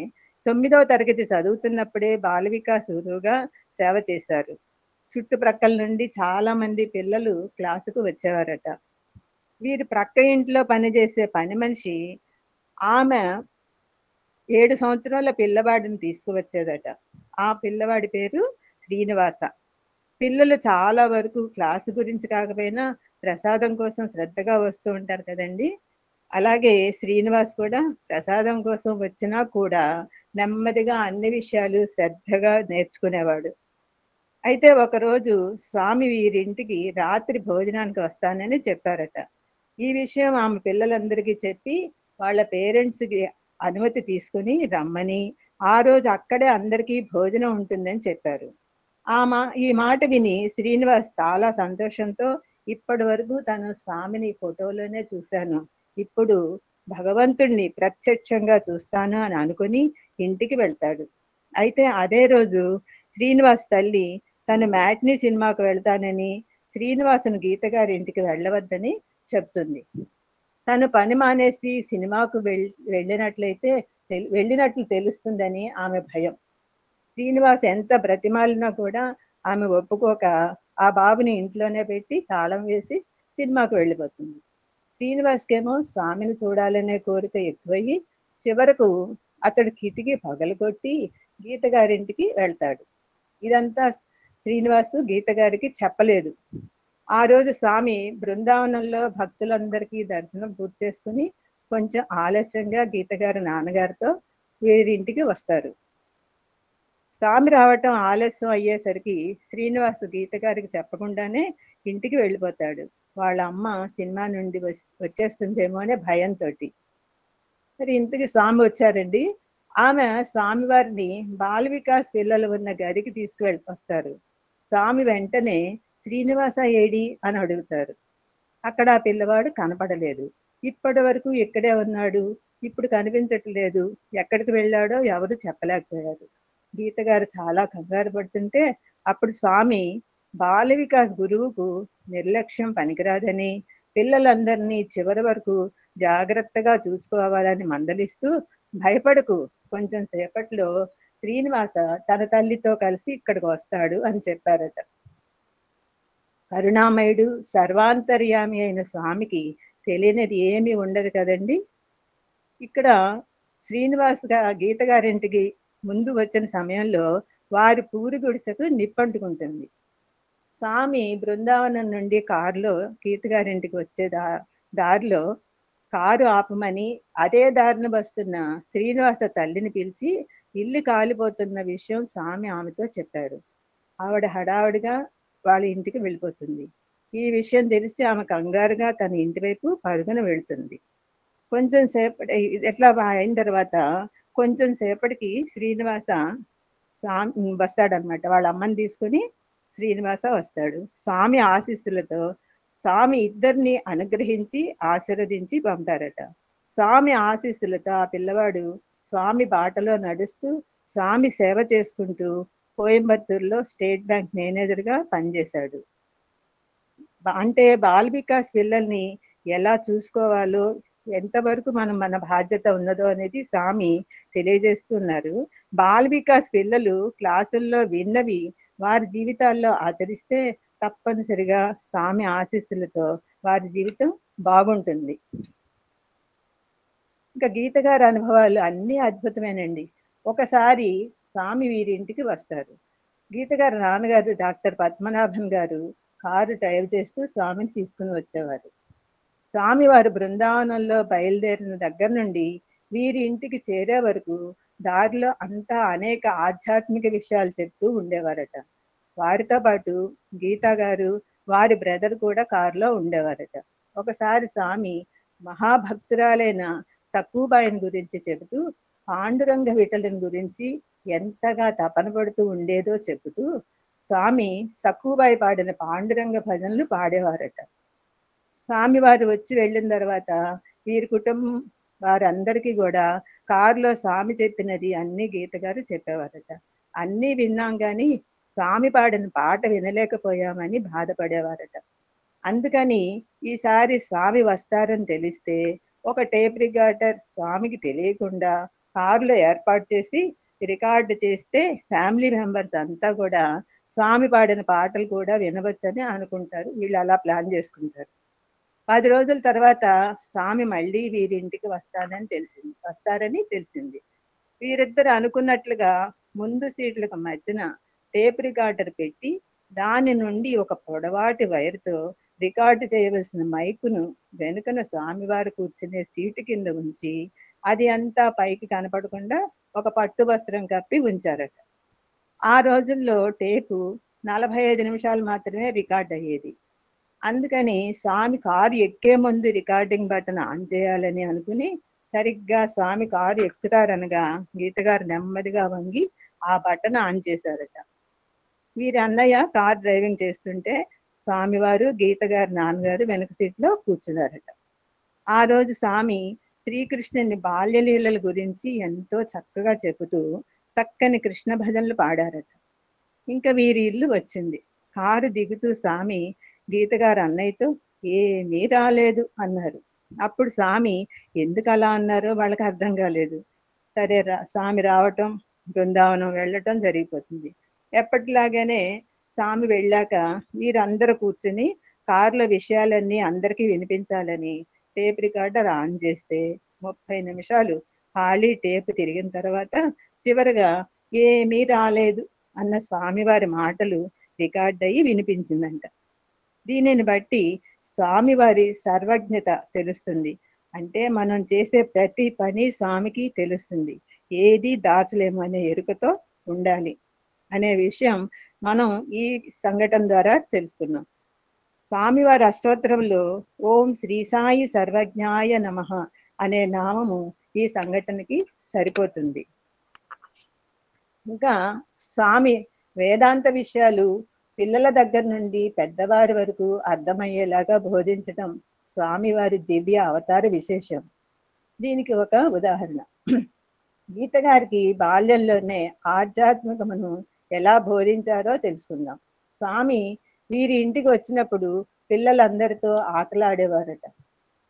9వ తరగతి చదువుతున్నప్పుడే బాలవికాస్ గురువుగా సేవ చేశారు. చుట్టుప్రక్కల నుండి చాలా మంది పిల్లలు క్లాసుకు వచ్చేవారట. వీరి ప్రక్క ఇంట్లో పనిచేసే పని మనిషి ఆమె 7 సంవత్సరాల పిల్లవాడిని తీసుకువచ్చేదట. ఆ పిల్లవాడి పేరు శ్రీనివాస. పిల్లలు చాలా వరకు క్లాసు గురించి కాకపోయినా ప్రసాదం కోసం శ్రద్ధగా వస్తూ ఉంటారు కదండి. అలాగే శ్రీనివాస్ కూడా ప్రసాదం కోసం వచ్చినా కూడా నెమ్మదిగా అన్ని విషయాలు శ్రద్ధగా నేర్చుకునేవాడు. అయితే ఒకరోజు స్వామి వీరింటికి రాత్రి భోజనానికి వస్తానని చెప్పారట. ఈ విషయం ఆమె పిల్లలందరికీ చెప్పి వాళ్ళ పేరెంట్స్కి అనుమతి తీసుకుని రమ్మని, ఆ రోజు అక్కడే అందరికీ భోజనం ఉంటుందని చెప్పారు. ఈ మాట విని శ్రీనివాస్ చాలా సంతోషంతో, ఇప్పటి వరకు తను స్వామిని ఫోటోలోనే చూశాను, ఇప్పుడు భగవంతుణ్ణి ప్రత్యక్షంగా చూస్తాను అని అనుకుని ఇంటికి వెళ్తాడు. అయితే అదే రోజు శ్రీనివాస్ తల్లి తను మ్యాట్నీ సినిమాకు వెళ్తానని శ్రీనివాసును గీత గారి ఇంటికి వెళ్ళవద్దని చెప్తుంది. తను పని మానేసి సినిమాకు వెళ్ళినట్లు తెలుస్తుందని ఆమె భయం. శ్రీనివాస్ ఎంత బ్రతిమాలినా కూడా ఆమె ఒప్పుకోక ఆ బాబుని ఇంట్లోనే పెట్టి తాళం వేసి సినిమాకు వెళ్ళిపోతుంది. శ్రీనివాస్కేమో స్వామిని చూడాలనే కోరిక ఎక్కువయ్యి చివరకు అతడు కిటికీ పగలగొట్టి గీత గారింటికి వెళ్తాడు. ఇదంతా శ్రీనివాసు గీత గారికి చెప్పలేదు. ఆ రోజు స్వామి బృందావనంలో భక్తులందరికీ దర్శనం పూర్తి చేసుకుని కొంచెం ఆలస్యంగా గీత గారి నాన్నగారితో వీరింటికి వస్తారు. స్వామి రావటం ఆలస్యం అయ్యేసరికి శ్రీనివాసు గీత గారికి చెప్పకుండానే ఇంటికి వెళ్ళిపోతాడు. వాళ్ళ అమ్మ సినిమా నుండి వచ్చేస్తుందేమో అనే భయంతో. మరి ఇంతకి స్వామి వచ్చారండి. ఆమె స్వామి వారిని బాల వికాస్ పిల్లలు ఉన్న గదికి వస్తారు. స్వామి వెంటనే శ్రీనివాస ఏడి అని అడుగుతారు. అక్కడ ఆ పిల్లవాడు కనపడలేదు. ఇప్పటి వరకు ఇక్కడే ఉన్నాడు, ఇప్పుడు కనిపించట్లేదు, ఎక్కడికి వెళ్ళాడో ఎవరు చెప్పలేకపోయారు. గీత గారు చాలా కంగారు పడుతుంటే అప్పుడు స్వామి బాల వికాస్ గురువుకు నిర్లక్ష్యం పనికిరాదని, పిల్లలందరినీ చివరి వరకు జాగ్రత్తగా చూసుకోవాలని మందలిస్తూ, భయపడకు, కొంచెం సేపట్లో శ్రీనివాస తన తల్లితో కలిసి ఇక్కడికి వస్తాడు అని చెప్పారట. కరుణామయుడు సర్వాంతర్యామి అయిన స్వామికి తెలియనిది ఏమీ ఉండదు కదండి. ఇక్కడ శ్రీనివాస్ గీత గారింటికి ముందు వచ్చిన సమయంలో వారి పూరి గుడిసెకు నిప్పంటుకుంటుంది. స్వామి బృందావనం నుండి కారులో గీత గారింటికి వచ్చే దారిలో కారు ఆపమని అదే దారిని వస్తున్న శ్రీనివాస తల్లిని పిలిచి ఇల్లు కాలిపోతున్న విషయం స్వామి ఆమెతో చెప్పారు. ఆవిడ హడావుడిగా వాళ్ళ ఇంటికి వెళ్ళిపోతుంది. ఈ విషయం తెలిసి ఆమె కంగారుగా తన ఇంటి వైపు పరుగున వెళుతుంది. కొంచెం సేపటి ఎట్లా అయిన తర్వాత కొంచెం సేపటికి శ్రీనివాస స్వామి వస్తాడనమాట. వాళ్ళ అమ్మని తీసుకుని శ్రీనివాస వస్తాడు. స్వామి ఆశీస్సులతో స్వామి ఇద్దరిని అనుగ్రహించి ఆశీర్వదించి పంపారట. స్వామి ఆశీస్సులతో ఆ పిల్లవాడు స్వామి బాటలో నడుస్తూ స్వామి సేవ చేసుకుంటూ కోయంబత్తూరులో స్టేట్ బ్యాంక్ మేనేజర్గా పనిచేశాడు. అంటే బాల వికాస్ పిల్లల్ని ఎలా చూసుకోవాలో, ఎంతవరకు మన బాధ్యత ఉన్నదో అనేది స్వామి తెలియజేస్తున్నారు. బాల వికాస్ పిల్లలు క్లాసుల్లో విన్నవి వారి జీవితాల్లో ఆచరిస్తే తప్పనిసరిగా స్వామి ఆశీస్సులతో వారి జీవితం బాగుంటుంది. ఇంకా గీత గారి అనుభవాలు అన్నీ అద్భుతమేనండి. ఒకసారి స్వామి వీరింటికి వస్తారు. గీత గారి నాన్నగారు డాక్టర్ పద్మనాభన్ గారు కారు డ్రైవ్ చేస్తూ స్వామిని తీసుకుని వచ్చేవారు. స్వామివారు బృందావనంలో బయలుదేరిన దగ్గర నుండి వీరి ఇంటికి చేరే వరకు దారిలో అంతా అనేక ఆధ్యాత్మిక విషయాలు చెప్తూ ఉండేవారట. వారితో పాటు గీతా గారు, వారి బ్రదర్ కూడా కారులో ఉండేవారట. ఒకసారి స్వామి మహాభక్తురాలైన సక్కుబాయిని గురించి చెబుతూ పాండురంగ విఠలుని గురించి ఎంతగా తపన పడుతూ ఉండేదో చెబుతూ స్వామి సక్కుబాయి పాడిన పాండురంగ భజనలు పాడేవారట. స్వామివారు వచ్చి వెళ్ళిన తర్వాత వీరి కుటుంబం వారందరికీ కూడా కారులో స్వామి చెప్పినది అన్ని గీత గారు చెప్పేవారట. అన్నీ విన్నాం కానీ స్వామి పాడిన పాట వినలేకపోయామని బాధపడేవారట. అందుకని ఈసారి స్వామి వస్తారని తెలిస్తే ఒక టేప్ రికార్డర్ స్వామికి తెలియకుండా కారులో ఏర్పాటు చేసి రికార్డు చేస్తే ఫ్యామిలీ మెంబర్స్ అంతా కూడా స్వామి పాడిన పాటలు కూడా వినవచ్చని అనుకుంటారు. వీళ్ళు అలా ప్లాన్ చేసుకుంటారు. 10 రోజుల తర్వాత స్వామి మళ్ళీ వీరింటికి వస్తారని తెలిసింది. వీరిద్దరు అనుకున్నట్లుగా ముందు సీట్లకు మధ్యన టేప్ రికార్డర్ పెట్టి దాని నుండి ఒక పొడవాటి వైర్తో రికార్డు చేయవలసిన మైకును వెనుకన స్వామివారు కూర్చునే సీటు కింద ఉంచి అది అంతా పైకి కనపడకుండా ఒక పట్టు వస్త్రం కప్పి ఉంచారట. ఆ రోజుల్లో టేపు 45 నిమిషాలు మాత్రమే రికార్డ్ అయ్యేది. అందుకని స్వామి కారు ఎక్కే ముందు రికార్డింగ్ బటన్ ఆన్ చేయాలని అనుకుని సరిగ్గా స్వామి కారు ఎక్కుతారనగా గీతగారు నెమ్మదిగా వంగి ఆ బటన్ ఆన్ చేశారట. వీరి అన్నయ్య కార్ డ్రైవింగ్ చేస్తుంటే స్వామివారు గీతగారి నాన్నగారు వెనక సీట్లో కూర్చున్నారట. ఆ రోజు స్వామి శ్రీకృష్ణుని బాల్యలీలల గురించి ఎంతో చక్కగా చెబుతూ చక్కని కృష్ణ భజనలు పాడారట. ఇంకా వీరి ఇల్లు వచ్చింది. కారు దిగుతూ స్వామి గీతగారు అన్నయ్యతో ఏమీ రాలేదు అన్నారు. అప్పుడు స్వామి ఎందుకు అలా అన్నారో వాళ్ళకి అర్థం కాలేదు. సరే స్వామి రావటం బృందావనం వెళ్ళటం జరిగిపోతుంది. ఎప్పటిలాగానే స్వామి వెళ్ళాక వీరందరూ కూర్చుని కారులో విషయాలన్నీ అందరికీ వినిపించాలని టేప్ రికార్డర్ ఆన్ చేస్తే 30 నిమిషాలు ఖాళీ టేప్ తిరిగిన తర్వాత చివరిగా ఏమీ రాలేదు అన్న స్వామివారి మాటలు రికార్డ్ అయ్యి వినిపించిందంట. దీనిని బట్టి స్వామివారి సర్వజ్ఞత తెలుస్తుంది. అంటే మనం చేసే ప్రతి పని స్వామికి తెలుస్తుంది. ఏది దాచలేమనే ఎరుకతో ఉండాలి అనే విషయం మనం ఈ సంఘటన ద్వారా తెలుసుకున్నాం. స్వామివారి అష్టోత్తరంలో ఓం శ్రీ సాయి సర్వజ్ఞాయ నమః అనే నామము ఈ సంఘటనకి సరిపోతుంది. ఇంకా స్వామి వేదాంత విషయాలు పిల్లల దగ్గర నుండి పెద్దవారి వరకు అర్థమయ్యేలాగా బోధించడం స్వామివారి దివ్య అవతార విశేషం. దీనికి ఒక ఉదాహరణ. గీత గారికి బాల్యంలోనే ఆధ్యాత్మికమును ఎలా బోధించారో తెలుసుకుందాం. స్వామి వీరి ఇంటికి వచ్చినప్పుడు పిల్లలందరితో ఆటలాడేవారట.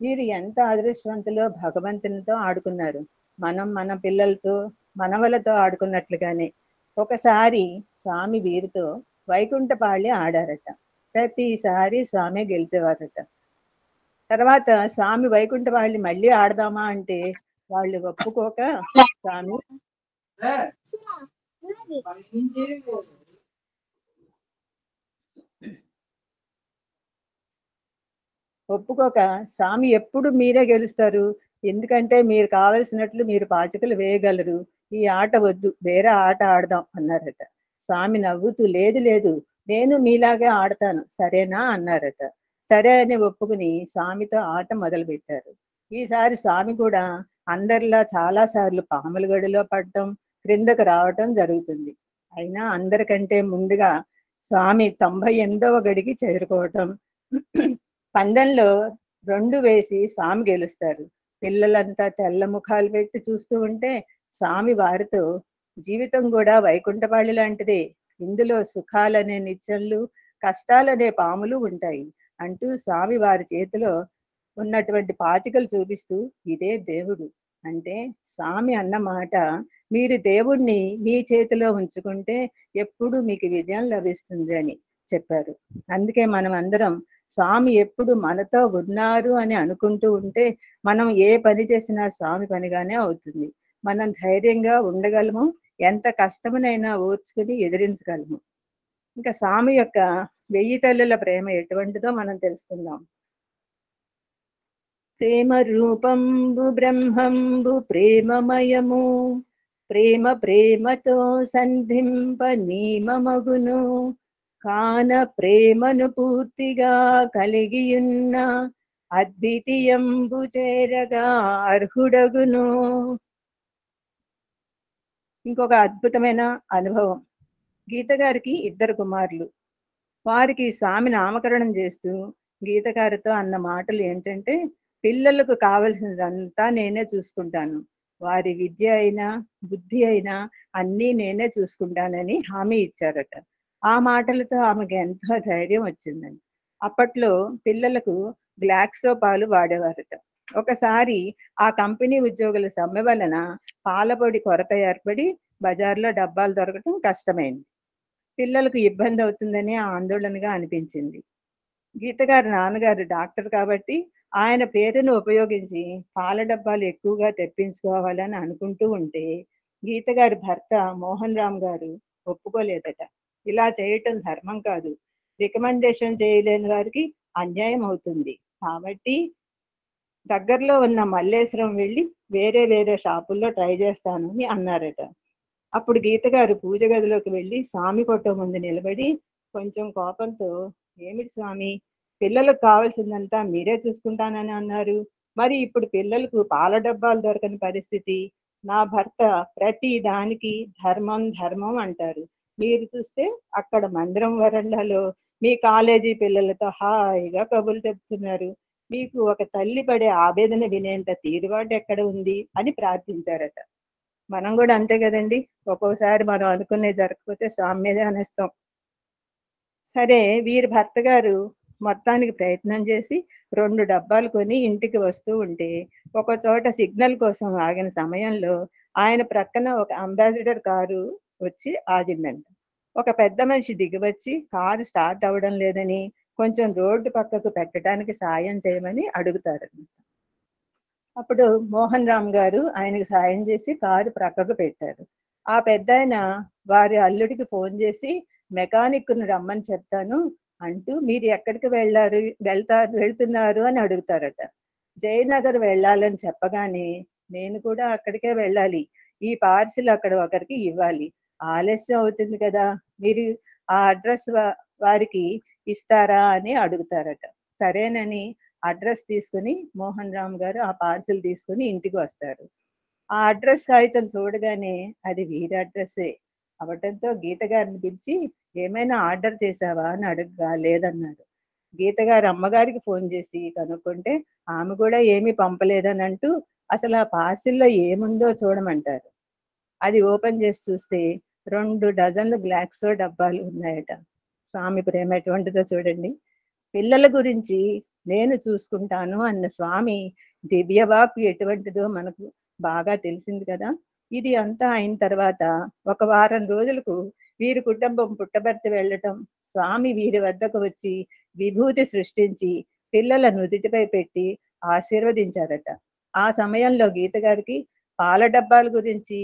వీరు ఎంత అదృష్టవంతులో భగవంతునితో ఆడుకున్నారు. మనం మన పిల్లలతో మనవలతో ఆడుకున్నట్లుగానే ఒకసారి స్వామి వీరితో వైకుంఠపాళి ఆడారట. ప్రతిసారి స్వామి గెలిచేవారట. తర్వాత స్వామి వైకుంఠపాళి మళ్ళీ ఆడదామా అంటే వాళ్ళు ఒప్పుకోక స్వామి స్వామి ఎప్పుడు మీరే గెలుస్తారు, ఎందుకంటే మీరు కావలసినట్లు మీరు పాచికలు వేయగలరు, ఈ ఆట వద్దు, వేరే ఆట ఆడదాం అన్నారట. స్వామి నవ్వుతూ లేదు లేదు, నేను మీలాగే ఆడతాను సరేనా అన్నారట. సరే అని ఒప్పుకుని స్వామితో ఆట మొదలు పెట్టారు. ఈసారి స్వామి కూడా అందరిలా చాలా సార్లు పాముల గడిలో పడటం, క్రిందకు రావటం జరుగుతుంది. అయినా అందరికంటే ముందుగా స్వామి 98వ గడికి చేరుకోవటం, పందెంలో 2 వేసి స్వామి గెలుస్తారు. పిల్లలంతా తెల్ల ముఖాలు పెట్టి చూస్తూ ఉంటే స్వామి వారితో జీవితం కూడా వైకుంఠపాళి లాంటిదే, ఇందులో సుఖాలనే నిత్యంలు, కష్టాలనే పాములు ఉంటాయి అంటూ స్వామి వారి చేతిలో ఉన్నటువంటి పాచికలు చూపిస్తూ ఇదే దేవుడు అంటే స్వామి అన్న మాట, మీరు దేవుణ్ణి మీ చేతిలో ఉంచుకుంటే ఎప్పుడు మీకు విజయం లభిస్తుంది అని చెప్పారు. అందుకే మనం అందరం స్వామి ఎప్పుడు మనతో ఉన్నారు అని అనుకుంటూ ఉంటే మనం ఏ పని చేసినా స్వామి పనిగానే అవుతుంది. మనం ధైర్యంగా ఉండగలము, ఎంత కష్టమునైనా ఓర్చుకుని ఎదిరించగలము. ఇంకా స్వామి యొక్క 1000 తల్లుల ప్రేమ ఎటువంటిదో మనం తెలుసుకుందాం. ప్రేమ రూపంబు బ్రహ్మంబు ప్రేమమయము, ప్రేమ ప్రేమతో సంధింప నీమమగును, కాన ప్రేమను పూర్తిగా కలిగియున్న అద్వితీయంబు చేరగా అర్హుడగును. ఇంకొక అద్భుతమైన అనుభవం. గీత గారికి 2 కుమారులు. వారికి స్వామి నామకరణం చేస్తూ గీత గారితో అన్న మాటలు ఏంటంటే, పిల్లలకు కావలసినదంతా నేనే చూసుకుంటాను, వారి విద్య అయినా బుద్ధి అయినా అన్నీ నేనే చూసుకుంటానని హామీ ఇచ్చారట. ఆ మాటలతో ఆమెకు ఎంతో ధైర్యం వచ్చిందండి. అప్పట్లో పిల్లలకు గ్లాక్సో పాలు వాడేవారట. ఒకసారి ఆ కంపెనీ ఉద్యోగుల సమ్మె వలన పాలపొడి కొరత ఏర్పడి బజార్లో డబ్బాలు దొరకటం కష్టమైంది. పిల్లలకు ఇబ్బంది అవుతుందని ఆందోళనగా అనిపించింది. గీత గారి నాన్నగారు డాక్టర్ కాబట్టి ఆయన పేరును ఉపయోగించి పాల డబ్బాలు ఎక్కువగా తెప్పించుకోవాలని అనుకుంటూ ఉంటే గీత గారి భర్త మోహన్ రామ్ గారు ఒప్పుకోలేదట. ఇలా చేయటం ధర్మం కాదు, రికమెండేషన్ చేయలేని వారికి అన్యాయం అవుతుంది, కాబట్టి దగ్గరలో ఉన్న మల్లేశ్వరం వెళ్ళి వేరే వేరే షాపుల్లో ట్రై చేస్తాను అని అన్నారట. అప్పుడు గీత గారు పూజ గదిలోకి వెళ్ళి స్వామి ఫోటో ముందు నిలబడి కొంచెం కోపంతో, ఏమిటి స్వామి, పిల్లలకు కావాల్సిందంతా మీరే చూసుకుంటానని అన్నారు, మరి ఇప్పుడు పిల్లలకు పాల డబ్బాలు దొరకని పరిస్థితి, నా భర్త ప్రతి దానికి ధర్మం ధర్మం అంటారు, మీరు చూస్తే అక్కడ మందిరం వరండాలో మీ కాలేజీ పిల్లలతో హాయిగా కబుర్లు చెప్తున్నారు, మీకు ఒక తల్లి పడే ఆవేదన వినేంత తీరుబాటు ఎక్కడ ఉంది అని ప్రార్థించారట. మనం కూడా అంతే కదండి, ఒక్కోసారి మనం అనుకునే జరగకపోతే స్వామి మీదే అనేస్తాం. సరే, వీరి భర్త గారు మొత్తానికి ప్రయత్నం చేసి 2 డబ్బాలు కొని ఇంటికి వస్తూ ఉంటే ఒక చోట సిగ్నల్ కోసం ఆగిన సమయంలో ఆయన ప్రక్కన ఒక అంబాసిడర్ కారు వచ్చి ఆగిందంట. ఒక పెద్ద మనిషి దిగివచ్చి కారు స్టార్ట్ అవ్వడం లేదని కొంచెం రోడ్డు పక్కకు పెట్టడానికి సాయం చేయమని అడుగుతారన్నమాట. అప్పుడు మోహన్ రామ్ గారు ఆయనకు సాయం చేసి కారు ప్రక్కకు పెట్టారు. ఆ పెద్దాయన వారి అల్లుడికి ఫోన్ చేసి మెకానిక్ను రమ్మని చెప్తాను అంటూ, మీరు ఎక్కడికి వెళ్తున్నారు అని అడుగుతారట. జయనగర్ వెళ్ళాలని చెప్పగానే, నేను కూడా అక్కడికే వెళ్ళాలి, ఈ పార్సిల్ అక్కడ ఒకరికి ఇవ్వాలి, ఆలస్యం అవుతుంది కదా, మీరు ఆ అడ్రస్ వారికి ఇస్తారా అని అడుగుతారట. సరేనని అడ్రస్ తీసుకుని మోహన్ రామ్ గారు ఆ పార్సిల్ తీసుకుని ఇంటికి వస్తారు. ఆ అడ్రస్ కాగితం చూడగానే అది వీరి అడ్రస్సే అవటంతో గీత గారిని పిలిచి, ఏమైనా ఆర్డర్ చేశావా అని అడగగా లేదన్నారు. గీత గారి అమ్మగారికి ఫోన్ చేసి కనుక్కుంటే ఆమె కూడా ఏమీ పంపలేదని అంటూ, అసలు ఆ పార్సిల్లో ఏముందో చూడమంటారు. అది ఓపెన్ చేసి చూస్తే 2 డజన్లు గ్లాక్సో డబ్బాలు ఉన్నాయట. స్వామి ప్రేమ ఎటువంటిదో చూడండి. పిల్లల గురించి నేను చూసుకుంటాను అన్న స్వామి దివ్యవాక్కు ఎటువంటిదో మనకు బాగా తెలిసింది కదా. ఇది అంతా అయిన తర్వాత ఒక వారం రోజులకు వీరి కుటుంబం పుట్టబర్తి వెళ్ళటం, స్వామి వీరి వద్దకు వచ్చి విభూతి సృష్టించి పిల్లల నుదిటిపై పెట్టి ఆశీర్వదించారట. ఆ సమయంలో గీత గారికి పాల డబ్బాల గురించి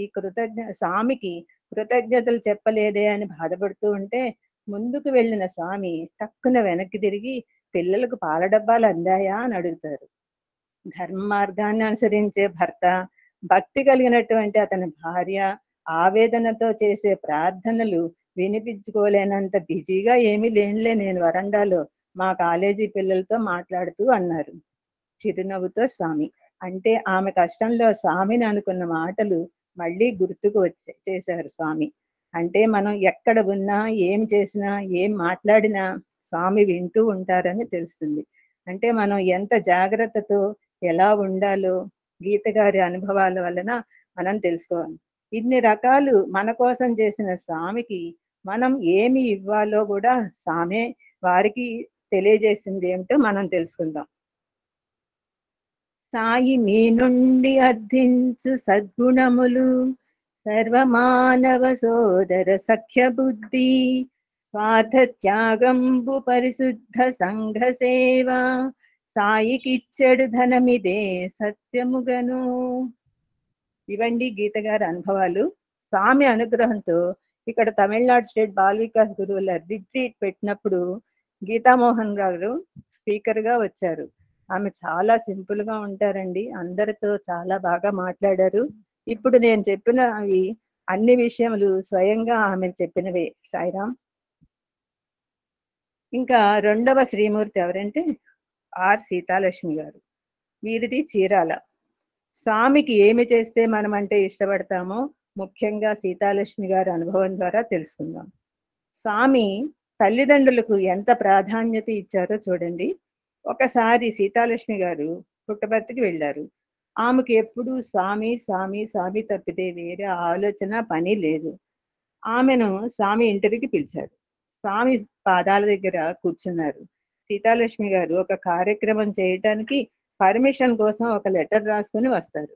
స్వామికి కృతజ్ఞతలు చెప్పలేదే అని బాధపడుతూ ఉంటే, ముందుకు వెళ్ళిన స్వామి టక్కున వెనక్కి తిరిగి పిల్లలకు పాల డబ్బాలు అందాయా అని అడుగుతారు. ధర్మ మార్గాన్ని అనుసరించే భర్త, భక్తి కలిగినటువంటి అతని భార్య ఆవేదనతో చేసే ప్రార్థనలు వినిపించుకోలేనంత బిజీగా ఏమీ లేనులే నేను వరండాలో మా కాలేజీ పిల్లలతో మాట్లాడుతూ అన్నారు చిరునవ్వుతో స్వామి. అంటే ఆమె కష్టంలో స్వామిని అనుకున్న మాటలు మళ్ళీ గుర్తుకు చేశారు స్వామి. అంటే మనం ఎక్కడ ఉన్నా, ఏం చేసినా, ఏం మాట్లాడినా స్వామి వింటూ ఉంటారని తెలుస్తుంది. అంటే మనం ఎంత జాగ్రత్తతో ఎలా ఉండాలో గీత గారి అనుభవాల వలన మనం తెలుసుకోవాలి. ఇన్ని రకాలు మన కోసం చేసిన స్వామికి మనం ఏమి ఇవ్వాలో కూడా స్వామి వారికి తెలియజేసింది ఏమిటో మనం తెలుసుకుందాం. సాయి మీ నుండి అర్థించు సద్గుణములు, సర్వమానవ సోదర సఖ్య బుద్ధి, స్వార్థ త్యాగంబు పరిశుద్ధ సంఘ సేవ సాయికిచ్చడు ధనమిదే సత్యముగను. ఇవండి గీత గారి అనుభవాలు. స్వామి అనుగ్రహంతో ఇక్కడ తమిళనాడు స్టేట్ బాల్ వికాస్ గురువుల రిట్రీట్ పెట్టినప్పుడు గీతామోహన్ గారు స్పీకర్ గా వచ్చారు. ఆమె చాలా సింపుల్ గా ఉంటారండి, అందరితో చాలా బాగా మాట్లాడారు. ఇప్పుడు నేను చెప్పినవి అన్ని విషయములు స్వయంగా ఆమె చెప్పినవే. సాయిరామ్. ఇంకా రెండవ శ్రీమూర్తి ఎవరంటే ఆర్ సీతాలక్ష్మి గారు. వీరిది చీరాల. స్వామికి ఏమి చేస్తే మనం అంటే ఇష్టపడతామో ముఖ్యంగా సీతాలక్ష్మి గారి అనుభవం ద్వారా తెలుసుకుందాం. స్వామి తల్లిదండ్రులకు ఎంత ప్రాధాన్యత ఇచ్చారో చూడండి. ఒకసారి సీతాలక్ష్మి గారు పుట్టపర్తికి వెళ్ళారు. ఆమెకు ఎప్పుడు స్వామి స్వామి స్వామి తప్పితే వేరే ఆలోచన పని లేదు. ఆమెను స్వామి ఇంటర్వ్యూకి పిలిచారు. స్వామి పాదాల దగ్గర కూర్చున్నారు. సీతాలక్ష్మి గారు ఒక కార్యక్రమం చేయటానికి పర్మిషన్ కోసం ఒక లెటర్ రాసుకుని వస్తారు.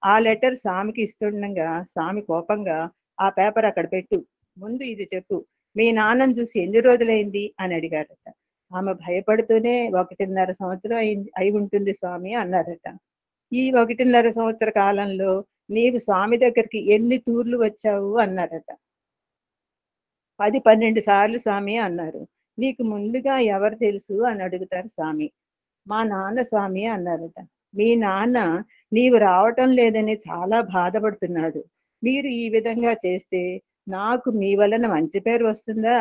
ఆ లెటర్ స్వామికి ఇస్తుండగా స్వామి కోపంగా, ఆ పేపర్ అక్కడ పెట్టు, ముందు ఇది చెప్పు, మీ నాన్నను చూసి ఎన్ని రోజులైంది అని అడిగారట. ఆమె భయపడుతూనే 1.5 సంవత్సరం అయి ఉంటుంది స్వామి అన్నారట. ఈ 1.5 సంవత్సర కాలంలో నీవు స్వామి దగ్గరికి ఎన్ని తూర్లు వచ్చావు అన్నారట. 10-12 సార్లు స్వామి అన్నారు. నీకు ముందుగా ఎవరు తెలుసు అని అడుగుతారు స్వామి. మా నాన్న స్వామి అన్నారట. మీ నాన్న నీవు రావటం లేదని చాలా బాధపడుతున్నాడు. మీరు ఈ విధంగా చేస్తే నాకు మీ వలన మంచి పేరు వస్తుందా?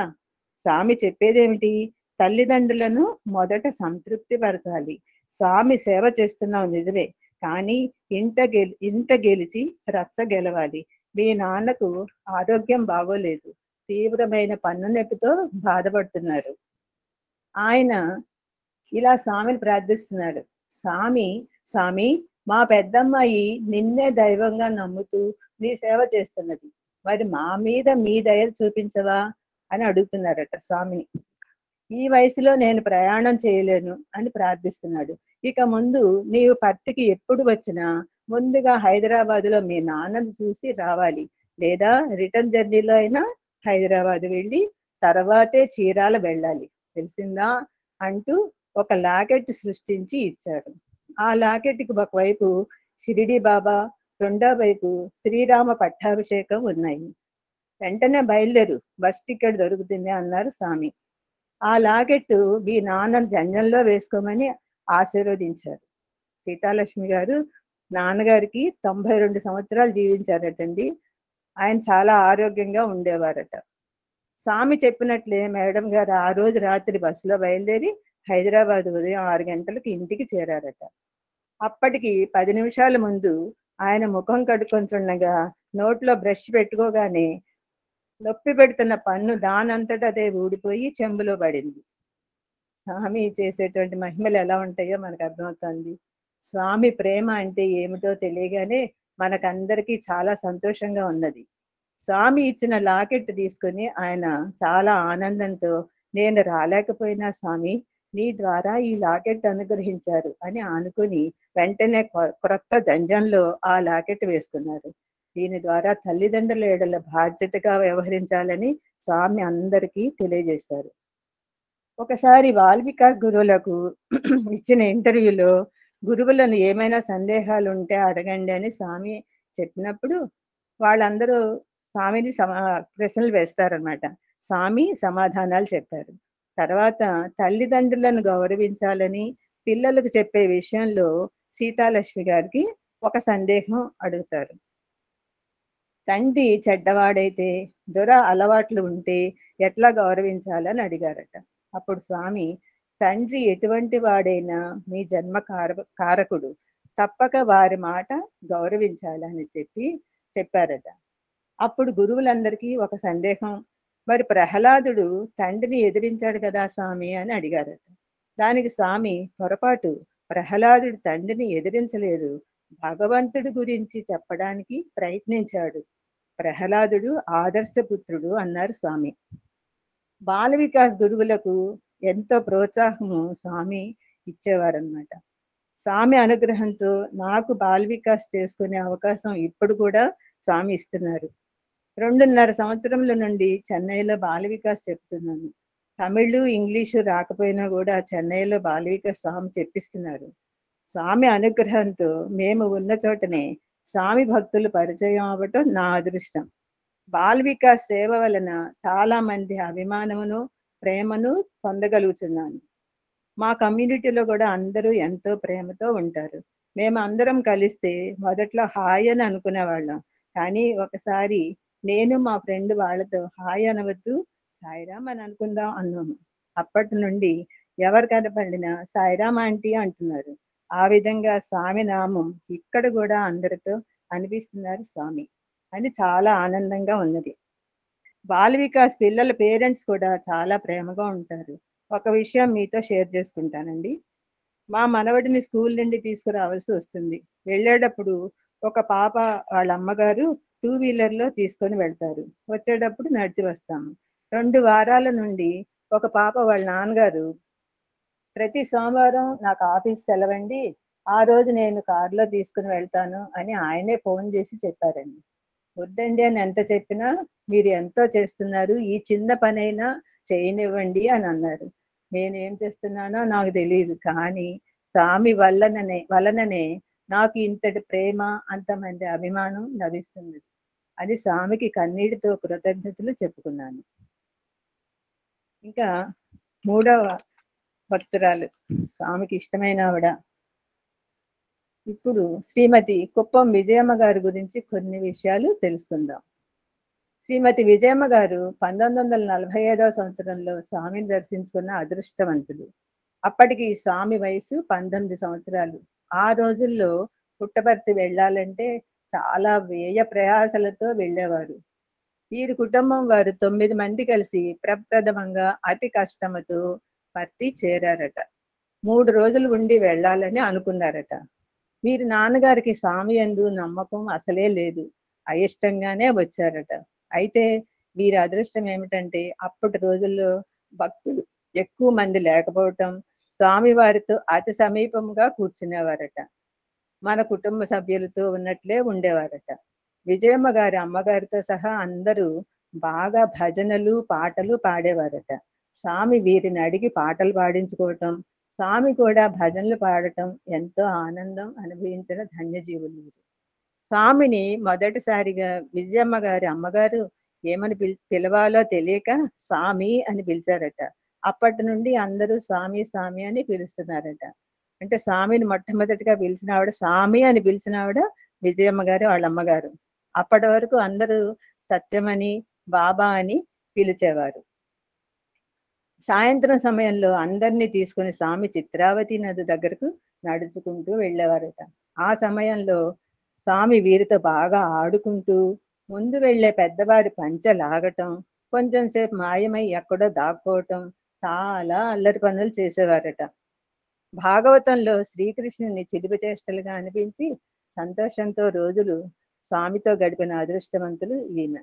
స్వామి చెప్పేదేమిటి? తల్లిదండ్రులను మొదట సంతృప్తి పరచాలి. స్వామి సేవ చేస్తున్నావు నిజమే, కానీ ఇంట గెలిచి రచ్చ గెలవాలి. మీ నాన్నకు ఆరోగ్యం బాగోలేదు, తీవ్రమైన పన్ను నొప్పితో బాధపడుతున్నారు. ఆయన ఇలా స్వామిని ప్రార్థిస్తున్నాడు. స్వామి మా పెద్దమ్మాయి నిన్నే దైవంగా నమ్ముతూ నీ సేవ చేస్తున్నది, మరి మా మీద మీ దయ చూపించవా అని అడుగుతున్నారట స్వామిని. ఈ వయసులో నేను ప్రయాణం చేయలేను అని ప్రార్థిస్తున్నాడు. ఇక ముందు నీవు పర్తికి ఎప్పుడు వచ్చినా ముందుగా హైదరాబాద్ లో మీ నాన్నను చూసి రావాలి, లేదా రిటర్న్ జర్నీలో అయినా హైదరాబాద్ వెళ్ళి తర్వాతే చీరాల వెళ్ళాలి, తెలిసిందా అంటూ ఒక లాకెట్ సృష్టించి ఇచ్చారు. ఆ లాకెట్కి ఒకవైపు షిరిడి బాబా, రెండో వైపు శ్రీరామ పట్టాభిషేకం ఉన్నాయి. వెంటనే బయలుదేరు, బస్ టికెట్ దొరుకుతుంది అన్నారు స్వామి. ఆ లాకెట్ మీ నాన్న జంజంలో వేసుకోమని ఆశీర్వదించారు. సీతాలక్ష్మి గారు నాన్నగారికి 92 సంవత్సరాలు జీవించారటండి. ఆయన చాలా ఆరోగ్యంగా ఉండేవారట. స్వామి చెప్పినట్లే మేడం గారు ఆ రోజు రాత్రి బస్సులో బయలుదేరి హైదరాబాద్ ఉదయం 6 గంటలకు ఇంటికి చేరారట. అప్పటికి 10 నిమిషాల ముందు ఆయన ముఖం కడుక్కొని చుండగా నోట్లో బ్రష్ పెట్టుకోగానే నొప్పి పెడుతున్న పన్ను దానంతట అదే ఊడిపోయి చెంబులో పడింది. స్వామి చేసేటువంటి మహిమలు ఎలా ఉంటాయో మనకు అర్థమవుతుంది. స్వామి ప్రేమ అంటే ఏమిటో తెలియగానే మనకందరికీ చాలా సంతోషంగా ఉన్నది. స్వామి ఇచ్చిన లాకెట్ తీసుకుని ఆయన చాలా ఆనందంతో, నేను రాలేకపోయినా స్వామి నీ ద్వారా ఈ లాకెట్ అనుగ్రహించారు అని అనుకుని వెంటనే క్రొత్త జంజంలో ఆ లాకెట్ వేసుకున్నారు. దీని ద్వారా తల్లిదండ్రుల ఎడల బాధ్యతగా వ్యవహరించాలని స్వామి అందరికీ తెలియజేశారు. ఒకసారి బాల్ వికాస్ గురువులకు ఇచ్చిన ఇంటర్వ్యూలో గురువులను ఏమైనా సందేహాలు ఉంటే అడగండి అని స్వామి చెప్పినప్పుడు వాళ్ళందరూ స్వామిని ప్రశ్నలు వేస్తారనమాట. స్వామి సమాధానాలు చెప్పారు. తర్వాత తల్లిదండ్రులను గౌరవించాలని పిల్లలకు చెప్పే విషయంలో సీతాలక్ష్మి గారికి ఒక సందేహం అడుగుతారు. తండ్రి చెడ్డవాడైతే, దుర అలవాట్లు ఉంటే ఎట్లా గౌరవించాలని అడిగారట. అప్పుడు స్వామి, తండ్రి ఎటువంటి వాడైనా మీ జన్మ కారకుడు, తప్పక వారి మాట గౌరవించాలని చెప్పారట. అప్పుడు గురువులందరికీ ఒక సందేహం, మరి ప్రహ్లాదుడు తండ్రిని ఎదిరించాడు కదా స్వామి అని అడిగారట. దానికి స్వామి, పొరపాటు, ప్రహ్లాదుడు తండ్రిని ఎదిరించలేదు, భగవంతుడి గురించి చెప్పడానికి ప్రయత్నించాడు. ప్రహ్లాదుడు ఆదర్శపుత్రుడు అన్నారు స్వామి. బాల వికాస్ గురువులకు ఎంతో ప్రోత్సాహము స్వామి ఇచ్చేవారనమాట. స్వామి అనుగ్రహంతో నాకు బాల వికాస్ చేసుకునే అవకాశం ఇప్పుడు కూడా స్వామి ఇస్తున్నారు. 2.5 సంవత్సరముల నుండి చెన్నైలో బాల వికాస్ చెప్తున్నాను. తమిళ్, ఇంగ్లీషు రాకపోయినా కూడా చెన్నైలో బాల వికాస్ స్వామి చెప్పిస్తున్నారు. స్వామి అనుగ్రహంతో మేము ఉన్న చోటనే స్వామి భక్తులు పరిచయం అవ్వటం నా అదృష్టం. బాల్ వికాస్ సేవ వలన చాలా మంది అభిమానమును, ప్రేమను పొందగలుగుతున్నాను. మా కమ్యూనిటీలో కూడా అందరూ ఎంతో ప్రేమతో ఉంటారు. మేము అందరం కలిస్తే మొదట్లో హాయ్ అని అనుకునేవాళ్ళం. కానీ ఒకసారి నేను మా ఫ్రెండ్ వాళ్ళతో హాయ్ అనవద్దు, సాయిరామ్ అని అనుకుందాం అన్నాము. అప్పటి నుండి ఎవరు కనపడినా సాయిరామ్ ఆంటీ అంటున్నారు. ఆ విధంగా స్వామి నామం ఇక్కడ కూడా అందరితో అనిపిస్తున్నారు స్వామి అని చాలా ఆనందంగా ఉన్నది. బాల వికాస్ పిల్లల పేరెంట్స్ కూడా చాలా ప్రేమగా ఉంటారు. ఒక విషయం మీతో షేర్ చేసుకుంటానండి. మా మనవడిని స్కూల్ నుండి తీసుకురావాల్సి వస్తుంది. వెళ్ళేటప్పుడు ఒక పాప వాళ్ళ అమ్మగారు 2 వీలర్‌లో తీసుకొని వెళ్తారు. వచ్చేటప్పుడు నడిచి వస్తాము. 2 వారాల నుండి ఒక పాప వాళ్ళ నాన్నగారు ప్రతి సోమవారం నాకు ఆఫీస్ సెలవండి, ఆ రోజు నేను కారులో తీసుకుని వెళ్తాను అని ఆయనే ఫోన్ చేసి చెప్పారండి. వద్దండి అని ఎంత చెప్పినా మీరు ఎంతో చేస్తున్నారు, ఈ చిన్న పనైనా చేయనివ్వండి అని అన్నారు. నేనేం చేస్తున్నానో నాకు తెలియదు, కానీ స్వామి వలననే నాకు ఇంతటి ప్రేమ, అంతమంది అభిమానం లభిస్తుంది అని స్వామికి కన్నీటితో కృతజ్ఞతలు చెప్పుకున్నాను. ఇంకా 3వ భక్తురాలు, స్వామికి ఇష్టమైన ఆవిడ. ఇప్పుడు శ్రీమతి కుప్పం విజయమ్మ గారి గురించి కొన్ని విషయాలు తెలుసుకుందాం. శ్రీమతి విజయమ్మ గారు 1945వ సంవత్సరంలో స్వామిని దర్శించుకున్న అదృష్టవంతులు. అప్పటికి స్వామి వయసు 19 సంవత్సరాలు. ఆ రోజుల్లో పుట్టపర్తి వెళ్ళాలంటే చాలా వ్యయ ప్రయాసలతో వెళ్ళేవారు. వీరి కుటుంబం వారు 9 మంది కలిసి ప్రప్రథమంగా అతి కష్టముతో పర్తి చేరారట. 3 రోజులు ఉండి వెళ్ళాలని అనుకున్నారట. వీరి నాన్నగారికి స్వామి యందు నమ్మకం అసలే లేదు. అయిష్టంగానే వచ్చారట. అయితే వీరి అదృష్టం ఏమిటంటే అప్పటి రోజుల్లో భక్తులు ఎక్కువ మంది లేకపోవటం, స్వామి వారితో అతి సమీపంగా కూర్చునేవారట. మన కుటుంబ సభ్యులతో ఉన్నట్లే ఉండేవారట. విజయమ్మ గారి అమ్మగారితో సహా అందరూ బాగా భజనలు, పాటలు పాడేవారట. స్వామి వీరిని అడిగి పాటలు పాడించుకోవటం, స్వామి కూడా భజనలు పాడటం ఎంతో ఆనందం అనుభవించిన ధన్యజీవులు వీరు. స్వామిని మొదటిసారిగా విజయమ్మ గారి అమ్మగారు ఏమని పిలవాలో తెలియక స్వామి అని పిలిచారట. అప్పటి నుండి అందరూ స్వామి స్వామి అని పిలుస్తున్నారట. అంటే స్వామిని మొట్టమొదటిగా పిలిచిన ఆవిడ, స్వామి అని పిలిచిన ఆవిడ విజయమ్మ గారు వాళ్ళ అమ్మగారు. అప్పటి వరకు అందరూ సత్యమని, బాబా అని పిలిచేవారు. సాయంత్రం సమయంలో అందరినీ తీసుకుని స్వామి చిత్రావతి నది దగ్గరకు నడుచుకుంటూ వెళ్ళేవారట. ఆ సమయంలో స్వామి వీరితో బాగా ఆడుకుంటూ ముందు వెళ్లే పెద్దవారి పంచె లాగటం, కొంచెం సేపు మాయమై ఎక్కడో దాక్కోవటం, చాలా అల్లరి పనులు చేసేవారట. భాగవతంలో శ్రీకృష్ణుని చిలిపి చేష్టలుగా అనిపించి సంతోషంతో రోజులు స్వామితో గడిపిన అదృష్టవంతులు ఈమె.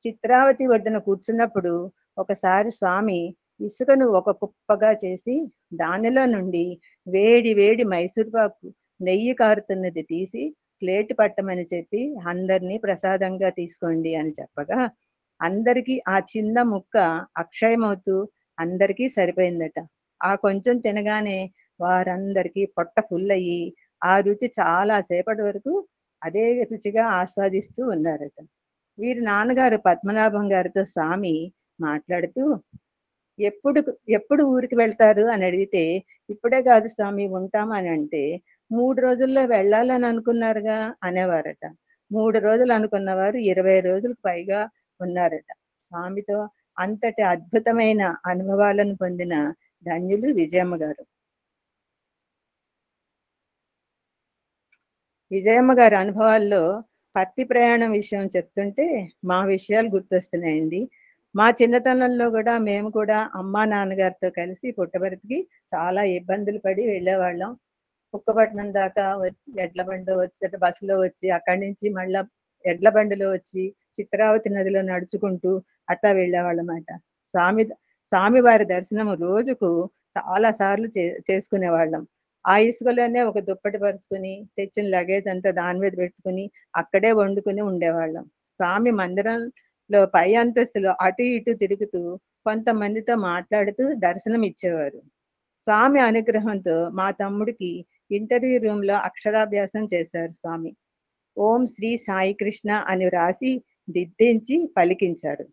చిత్రావతి ఒడ్డున కూర్చున్నప్పుడు ఒకసారి స్వామి ఇసుకను ఒక కుప్పగా చేసి దానిలో నుండి వేడి వేడి మైసూర్పాకు నెయ్యి కారుతున్నది తీసి ప్లేట్ పట్టమని చెప్పి అందరినీ ప్రసాదంగా తీసుకోండి అని చెప్పగా అందరికీ ఆ చిన్న ముక్క అక్షయమవుతూ అందరికీ సరిపోయిందట. ఆ కొంచెం తినగానే వారందరికీ పొట్ట ఫుల్లయ్యి ఆ రుచి చాలా సేపటి వరకు అదే రుచిగా ఆస్వాదిస్తూ ఉన్నారట. వీరి నాన్నగారు పద్మనాభం గారితో స్వామి మాట్లాడుతూ ఎప్పుడు ఎప్పుడు ఊరికి వెళ్తారు అని అడిగితే, ఇప్పుడే కాదు స్వామి ఉంటాం అని అంటే, 3 రోజుల్లో వెళ్ళాలని అనుకున్నారుగా అనేవారట. 3 రోజులు అనుకున్నవారు 20 రోజులకు పైగా ఉన్నారట. స్వామితో అంతటి అద్భుతమైన అనుభవాలను పొందిన ధన్యులు విజయమ్మ గారు. విజయమ్మ గారి అనుభవాల్లో పత్తి ప్రయాణం విషయం చెప్తుంటే మా విషయాలు గుర్తొస్తున్నాయండి. మా చిన్నతనంలో కూడా మేము కూడా అమ్మా నాన్నగారితో కలిసి పుట్టపర్తికి చాలా ఇబ్బందులు పడి వెళ్ళేవాళ్ళం. కుక్కపట్నం దాకా ఎడ్ల బండిలో వచ్చి బస్సులో వచ్చి అక్కడి నుంచి మళ్ళా ఎడ్ల బండిలో వచ్చి చిత్రావతి నదిలో నడుచుకుంటూ అట్లా వెళ్ళేవాళ్ళమాట. స్వామి వారి దర్శనం రోజుకు చాలా సార్లు చేసుకునేవాళ్ళం. ఆ ఇసుకలోనే ఒక దుప్పటి పరుచుకుని తెచ్చిన లగేజ్ అంతా దాని మీద పెట్టుకుని అక్కడే వండుకుని ఉండేవాళ్ళం. స్వామి లో పై అంతస్తులో అటు ఇటు తిరుగుతూ కొంతమందితో మాట్లాడుతూ దర్శనం ఇచ్చేవారు. స్వామి అనుగ్రహంతో మా తమ్ముడికి ఇంటర్వ్యూ రూమ్ లో అక్షరాభ్యాసం చేశారు స్వామి. ఓం శ్రీ సాయి కృష్ణ అని వ్రాసి దిద్దించి పలికించారు.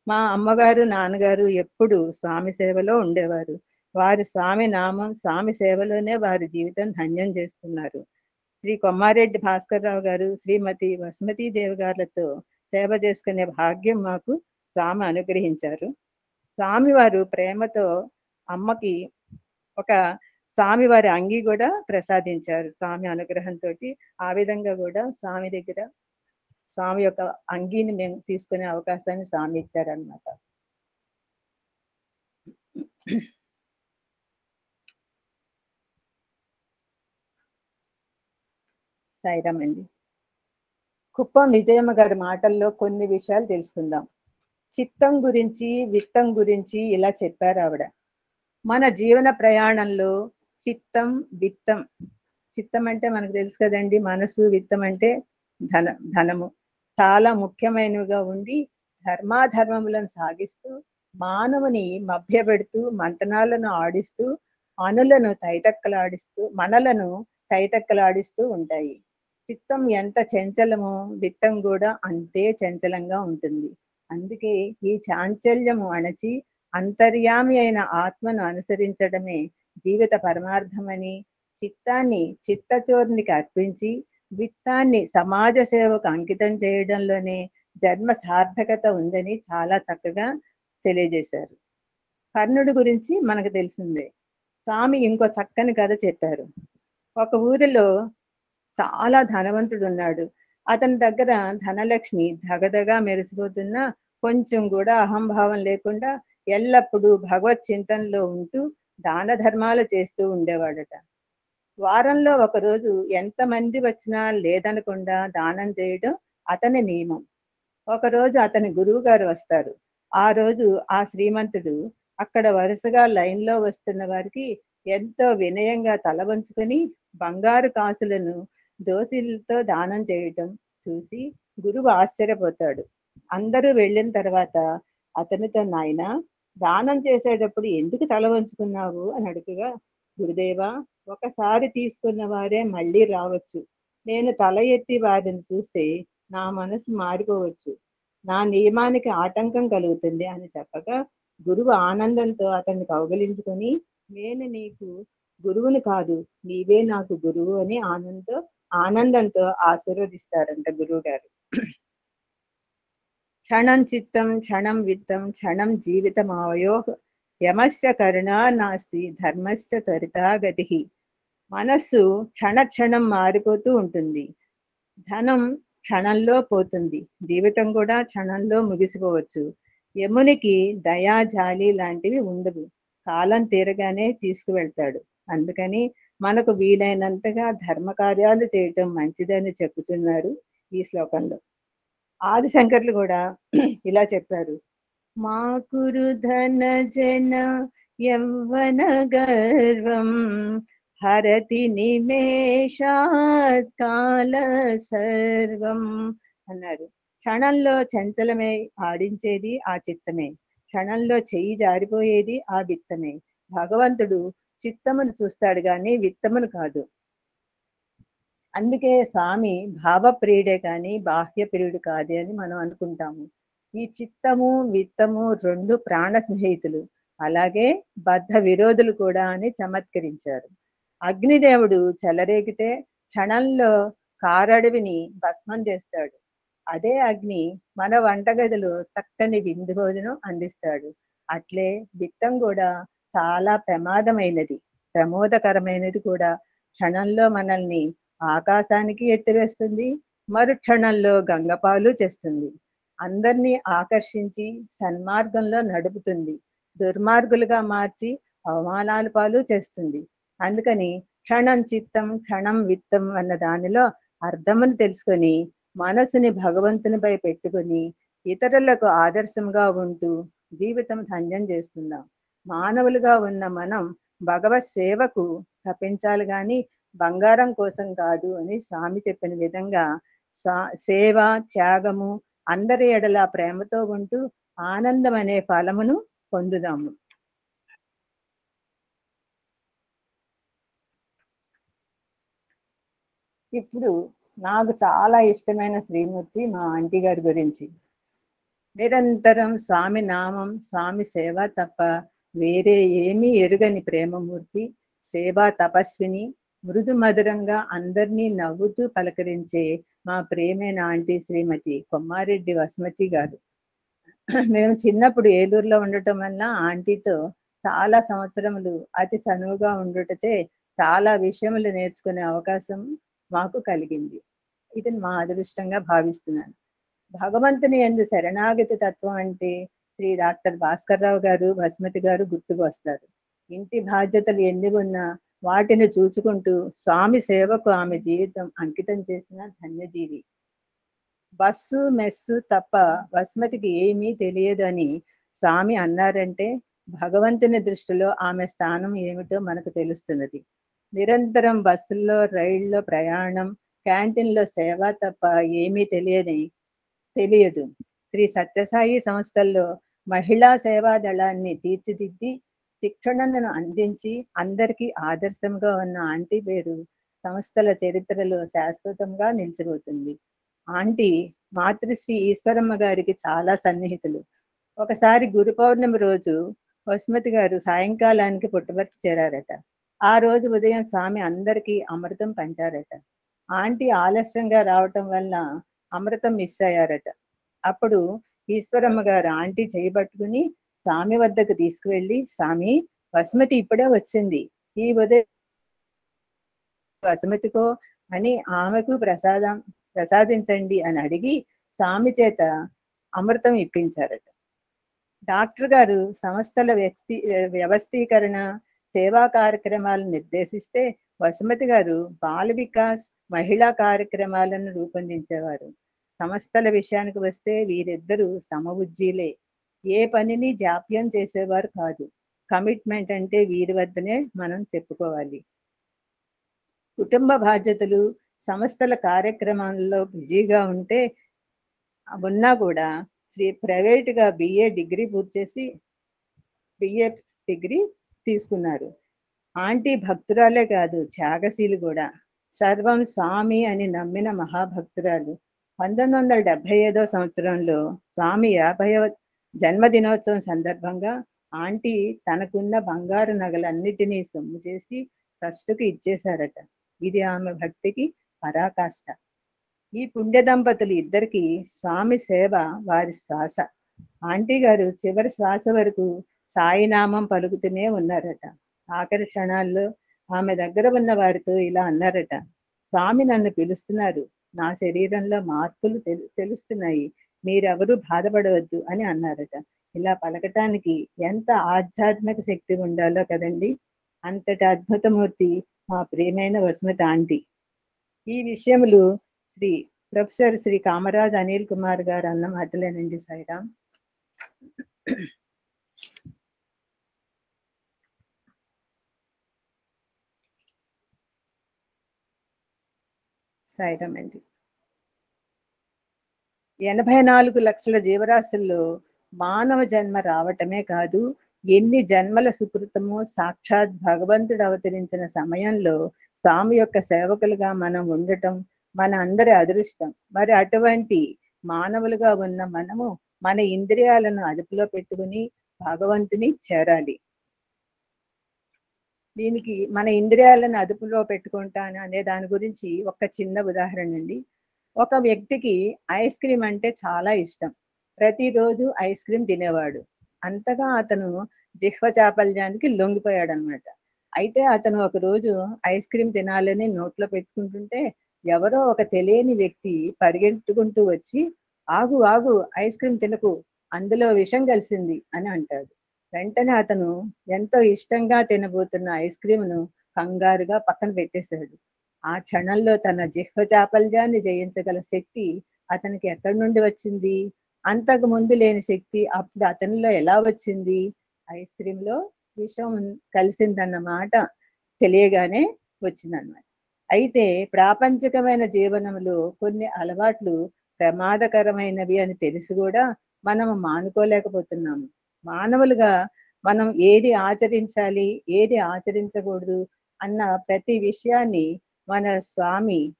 మా అమ్మగారు నాన్నగారు ఎప్పుడు స్వామి సేవలో ఉండేవారు. వారి స్వామి నామం, స్వామి సేవలోనే వారి జీవితం ధన్యం చేసుకున్నారు. శ్రీ కొమ్మారెడ్డి భాస్కర్రావు గారు, శ్రీమతి వసుమతీదేవి గారులతో సేవ చేసుకునే భాగ్యం మాకు స్వామి అనుగ్రహించారు. స్వామివారు ప్రేమతో అమ్మకి ఒక స్వామివారి అంగి కూడా ప్రసాదించారు. స్వామి అనుగ్రహంతో ఆ విధంగా కూడా స్వామి దగ్గర స్వామి యొక్క అంగీని మేము తీసుకునే అవకాశాన్ని స్వామి ఇచ్చారనమాట. సాయిరామ్ అండి. కుప్పం విజయమ్మ గారి మాటల్లో కొన్ని విషయాలు తెలుసుకుందాం. చిత్తం గురించి, విత్తం గురించి ఇలా చెప్పారు ఆవిడ. మన జీవన ప్రయాణంలో చిత్తం, విత్తం. చిత్తం అంటే మనకు తెలుసు కదండి, మనసు. విత్తం అంటే ధనము. చాలా ముఖ్యమైనవిగా ఉండి ధర్మాధర్మములను సాగిస్తూ మానవుని మభ్యపెడుతూ మంతనాలను ఆడిస్తూ మనలను తైతక్కలాడిస్తూ ఉంటాయి. చిత్తం ఎంత చంచలమో విత్తం కూడా అంతే చంచలంగా ఉంటుంది. అందుకే ఈ చాంచల్యము అణచి అంతర్యామి అయిన ఆత్మను అనుసరించడమే జీవిత పరమార్థమని, చిత్తాన్ని చిత్తచోరునికి అర్పించి విత్తాన్ని సమాజ సేవకు అంకితం చేయడంలోనే జన్మ సార్థకత ఉందని చాలా చక్కగా తెలియజేశారు. కర్ణుడి గురించి మనకు తెలిసిందే. స్వామి ఇంకో చక్కని కథ చెప్పారు. ఒక ఊరిలో చాలా ధనవంతుడు ఉన్నాడు. అతని దగ్గర ధనలక్ష్మి ధగధగా మెరిసిపోతున్నా కొంచెం కూడా అహంభావం లేకుండా ఎల్లప్పుడూ భగవత్ చింతనలో ఉంటూ దాన ధర్మాలు చేస్తూ ఉండేవాడట. వారంలో ఒకరోజు ఎంతమంది వచ్చినా లేదనకుండా దానం చేయడం అతని నియమం. ఒకరోజు అతని గురువు గారు వస్తారు. ఆ రోజు ఆ శ్రీమంతుడు అక్కడ వరుసగా లైన్లో వస్తున్న వారికి ఎంతో వినయంగా తల వంచుకొని బంగారు కాసులను దోసిలతో దానం చేయటం చూసి గురువు ఆశ్చర్యపోతాడు. అందరూ వెళ్ళిన తర్వాత అతనితో, నాయనా, దానం చేసేటప్పుడు ఎందుకు తల వంచుకున్నావు అని అడుగుగా, గురుదేవా, ఒకసారి తీసుకున్న వారే మళ్ళీ రావచ్చు. నేను తల ఎత్తి వారిని చూస్తే నా మనసు మారిపోవచ్చు. నా నియమానికి ఆటంకం కలుగుతుంది అని చెప్పగా గురువు ఆనందంతో అతన్ని కౌగిలించుకొని, నేను నీకు గురువుని కాదు, నీవే నాకు గురువు అని ఆనందంతో ఆశీర్వదిస్తారంట గురువు గారు. క్షణం చిత్తం, క్షణం విత్తం, క్షణం జీవితం ఆవయో యమస్య కరుణా నాస్తి ధర్మస్య త్వరితా గతి. మనస్సు క్షణం మారిపోతూ ఉంటుంది. ధనం క్షణంలో పోతుంది. జీవితం కూడా క్షణంలో ముగిసిపోవచ్చు. యమునికి దయా జాలి లాంటివి ఉండవు. కాలం తీరగానే తీసుకువెళ్తాడు. అందుకని మనకు వీలైనంతగా ధర్మ కార్యాలు చేయటం మంచిదని చెప్పుతున్నారు ఈ శ్లోకంలో. ఆదిశంకర్లు కూడా ఇలా చెప్పారు. మా కురు ధన జన యవ్వన గర్వం హరతి నిమేషాత్ కాల సర్వం అన్నారు. క్షణంలో చంచలమై ఆడించేది ఆ చిత్తమే. క్షణంలో చెయ్యి జారిపోయేది ఆ విత్తమే. భగవంతుడు చిత్తమును చూస్తాడు గాని విత్తమును కాదు. అందుకే స్వామి భావప్రియుడే కానీ బాహ్య ప్రియుడు కాదే అని మనం అనుకుంటాము. ఈ చిత్తము విత్తము రెండు ప్రాణ స్నేహితులు, అలాగే బద్ధ విరోధులు కూడా అని చమత్కరించారు. అగ్నిదేవుడు చెలరేగితే క్షణంలో కారడవిని భస్మం చేస్తాడు. అదే అగ్ని మన వంటగదిలో చక్కని విందు భోజనం అందిస్తాడు. అట్లే విత్తం కూడా చాలా ప్రమోదకరమైనది కూడా. క్షణంలో మనల్ని ఆకాశానికి ఎత్తివేస్తుంది, మరుక్షణంలో గంగపాలు చేస్తుంది. అందరినీ ఆకర్షించి సన్మార్గంలో నడుపుతుంది, దుర్మార్గులుగా మార్చి అవమానాల పాలు చేస్తుంది. అందుకని క్షణం చిత్తం, క్షణం విత్తం అన్న దానిలో అర్థమును తెలుసుకొని మనసుని భగవంతునిపై పెట్టుకొని ఇతరులకు ఆదర్శంగా ఉంటూ జీవితం ధన్యం చేసుకుందాం. మానవులుగా ఉన్న మనం భగవత్ సేవకు తప్పించాలి కానీ బంగారం కోసం కాదు అని స్వామి చెప్పిన విధంగా సేవ, త్యాగము, అందరి ఎడల ప్రేమతో ఉంటూ ఆనందం అనే ఫలమును పొందుదాము. ఇప్పుడు నాకు చాలా ఇష్టమైన శ్రీమూర్తి మా ఆంటీ గారి గురించి. నిరంతరం స్వామి నామం, స్వామి సేవ తప్ప వేరే ఏమీ ఎరుగని ప్రేమమూర్తి, సేవా తపస్విని, మృదు మధురంగా అందరినీ నవ్వుతూ పలకరించే మా ప్రేమైన ఆంటీ శ్రీమతి కొమ్మారెడ్డి వసుమతి గారు. మేము చిన్నప్పుడు ఏలూరులో ఉండటం వల్ల ఆంటీతో చాలా సంవత్సరములు అతి చనువుగా ఉండుటచే చాలా విషయములు నేర్చుకునే అవకాశం మాకు కలిగింది. ఇది మా అదృష్టంగా భావిస్తున్నాను. భగవంతుని యందు శరణాగతి తత్వం అంటే శ్రీ డాక్టర్ భాస్కర్ రావు గారు, వసుమతి గారు గుర్తుకు వస్తారు. ఇంటి బాధ్యతలు ఎన్ని ఉన్నా వాటిని చూచుకుంటూ స్వామి సేవకు ఆమె జీవితం అంకితం చేసిన ధన్యజీవి. బస్సు మెస్సు తప్ప వసుమతికి ఏమీ తెలియదు అని స్వామి అన్నారంటే భగవంతుని దృష్టిలో ఆమె స్థానం ఏమిటో మనకు తెలుస్తున్నది. నిరంతరం బస్సుల్లో, రైళ్లో ప్రయాణం, క్యాంటీన్లో సేవ తప్ప ఏమీ తెలియదు. శ్రీ సత్యసాయి సంస్థల్లో మహిళా సేవా దళాన్ని తీర్చిదిద్ది శిక్షణను అందించి అందరికీ ఆదర్శంగా ఉన్న ఆంటీ పేరు సంస్థల చరిత్రలో శాశ్వతంగా నిలిచిపోతుంది. ఆంటీ మాతృశ్రీ ఈశ్వరమ్మ గారికి చాలా సన్నిహితులు. ఒకసారి గురు పౌర్ణమి రోజు వసుమతి గారు సాయంకాలానికి పుట్టపర్తి చేరారట. ఆ రోజు ఉదయం స్వామి అందరికీ అమృతం పంచారట. ఆంటీ ఆలస్యంగా రావటం వల్ల అమృతం మిస్ అయ్యారట. అప్పుడు ఈశ్వరమ్మ గారు ఆంటీ చేయబట్టుకుని స్వామి వద్దకు తీసుకువెళ్ళి, స్వామి, వసుమతి ఇప్పుడే వచ్చింది, ఈ ఉదయం వసుమతికో అని ఆమెకు ప్రసాదించండి అని అడిగి స్వామి చేత అమృతం ఇప్పించారట. డాక్టర్ గారు సంస్థల వ్యవస్థీకరణ, సేవా కార్యక్రమాలను నిర్దేశిస్తే వసుమతి గారు బాల వికాస్, మహిళా కార్యక్రమాలను రూపొందించేవారు. సంస్థల విషయానికి వస్తే వీరిద్దరూ సమవుజ్జీలే. ఏ పనిని జాప్యం చేసేవారు కాదు. కమిట్మెంట్ అంటే వీరి వద్దనే మనం చెప్పుకోవాలి. కుటుంబ బాధ్యతలు, సంస్థల కార్యక్రమాల్లో బిజీగా ఉన్నా కూడా ప్రైవేటుగా బిఏ డిగ్రీ పూర్తి చేసి బిఏ డిగ్రీ తీసుకున్నారు. ఆంటీ భక్తురాలే కాదు, త్యాగశీలు కూడా. సర్వం స్వామి అని నమ్మిన మహాభక్తురాలు. 1975 సంవత్సరంలో స్వామి 50వ జన్మదినోత్సవం సందర్భంగా ఆంటీ తనకున్న బంగారు నగలన్నిటినీ సొమ్ము చేసి ట్రస్టుకు ఇచ్చేశారట. ఇది ఆమె భక్తికి పరాకాష్ట. ఈ పుణ్య దంపతులు ఇద్దరికి స్వామి సేవ వారి శ్వాస. ఆంటీ గారు చివరి శ్వాస వరకు సాయినామం పలుకుతూనే ఉన్నారట. ఆఖరి క్షణాల్లో ఆమె దగ్గర ఉన్న వారితో ఇలా అన్నారట, స్వామి నన్ను పిలుస్తున్నారు, నా శరీరంలో మార్పులు తెలుస్తున్నాయి, మీరెవరూ బాధపడవద్దు అని అన్నారట. ఇలా పలకటానికి ఎంత ఆధ్యాత్మిక శక్తి ఉండాలో కదండి. అంతటి అద్భుతమూర్తి మా ప్రియమైన వసుమతి ఆంటీ. ఈ విషయములు ప్రొఫెసర్ శ్రీ కామరాజ్ అనిల్ కుమార్ గారు అన్న మాటలేనండి. సాయిరామ్. సాయిరామ్ అండి. 84 లక్షల జీవరాశుల్లో మానవ జన్మ రావటమే కాదు, ఎన్ని జన్మల సుకృతమో సాక్షాత్ భగవంతుడు అవతరించిన సమయంలో స్వామి యొక్క సేవకులుగా మనం ఉండటం మన అందరి అదృష్టం. మరి అటువంటి మానవులుగా ఉన్న మనము మన ఇంద్రియాలను అదుపులో పెట్టుకుని భగవంతుని చేరాలి. దీనికి మన ఇంద్రియాలను అదుపులో పెట్టుకుంటాను అనే దాని గురించి ఒక చిన్న ఉదాహరణ అండి. ఒక వ్యక్తికి ఐస్ క్రీమ్ అంటే చాలా ఇష్టం. ప్రతిరోజు ఐస్ క్రీమ్ తినేవాడు. అంతగా అతను జిహ్వ చాపల్యానికి లొంగిపోయాడు అనమాట. అయితే అతను ఒక రోజు ఐస్ క్రీమ్ తినాలని నోట్లో పెట్టుకుంటుంటే ఎవరో ఒక తెలియని వ్యక్తి పరిగెట్టుకుంటూ వచ్చి, ఆగు ఆగు, ఐస్ క్రీమ్ తినకు, అందులో విషం కలిసింది అని అంటాడు. వెంటనే అతను ఎంతో ఇష్టంగా తినబోతున్న ఐస్ క్రీమ్ను కంగారుగా పక్కన పెట్టేశాడు. ఆ క్షణంలో తన జిహ్వ చాపల్యాన్ని జయించగల శక్తి అతనికి ఎక్కడి నుండి వచ్చింది? అంతకు ముందు లేని శక్తి అప్పుడు అతనిలో ఎలా వచ్చింది? ఐస్ క్రీమ్ లో విషం కలిసిందన్నమాట తెలియగానే వచ్చిందన్నమాట. అయితే ప్రాపంచికమైన జీవనంలో కొన్ని అలవాట్లు ప్రమాదకరమైనవి అని తెలిసి కూడా మనం మానుకోలేకపోతున్నాము. మానవులుగా మనం ఏది ఆచరించాలి, ఏది ఆచరించకూడదు అన్న ప్రతి విషయాన్ని మన స్వామి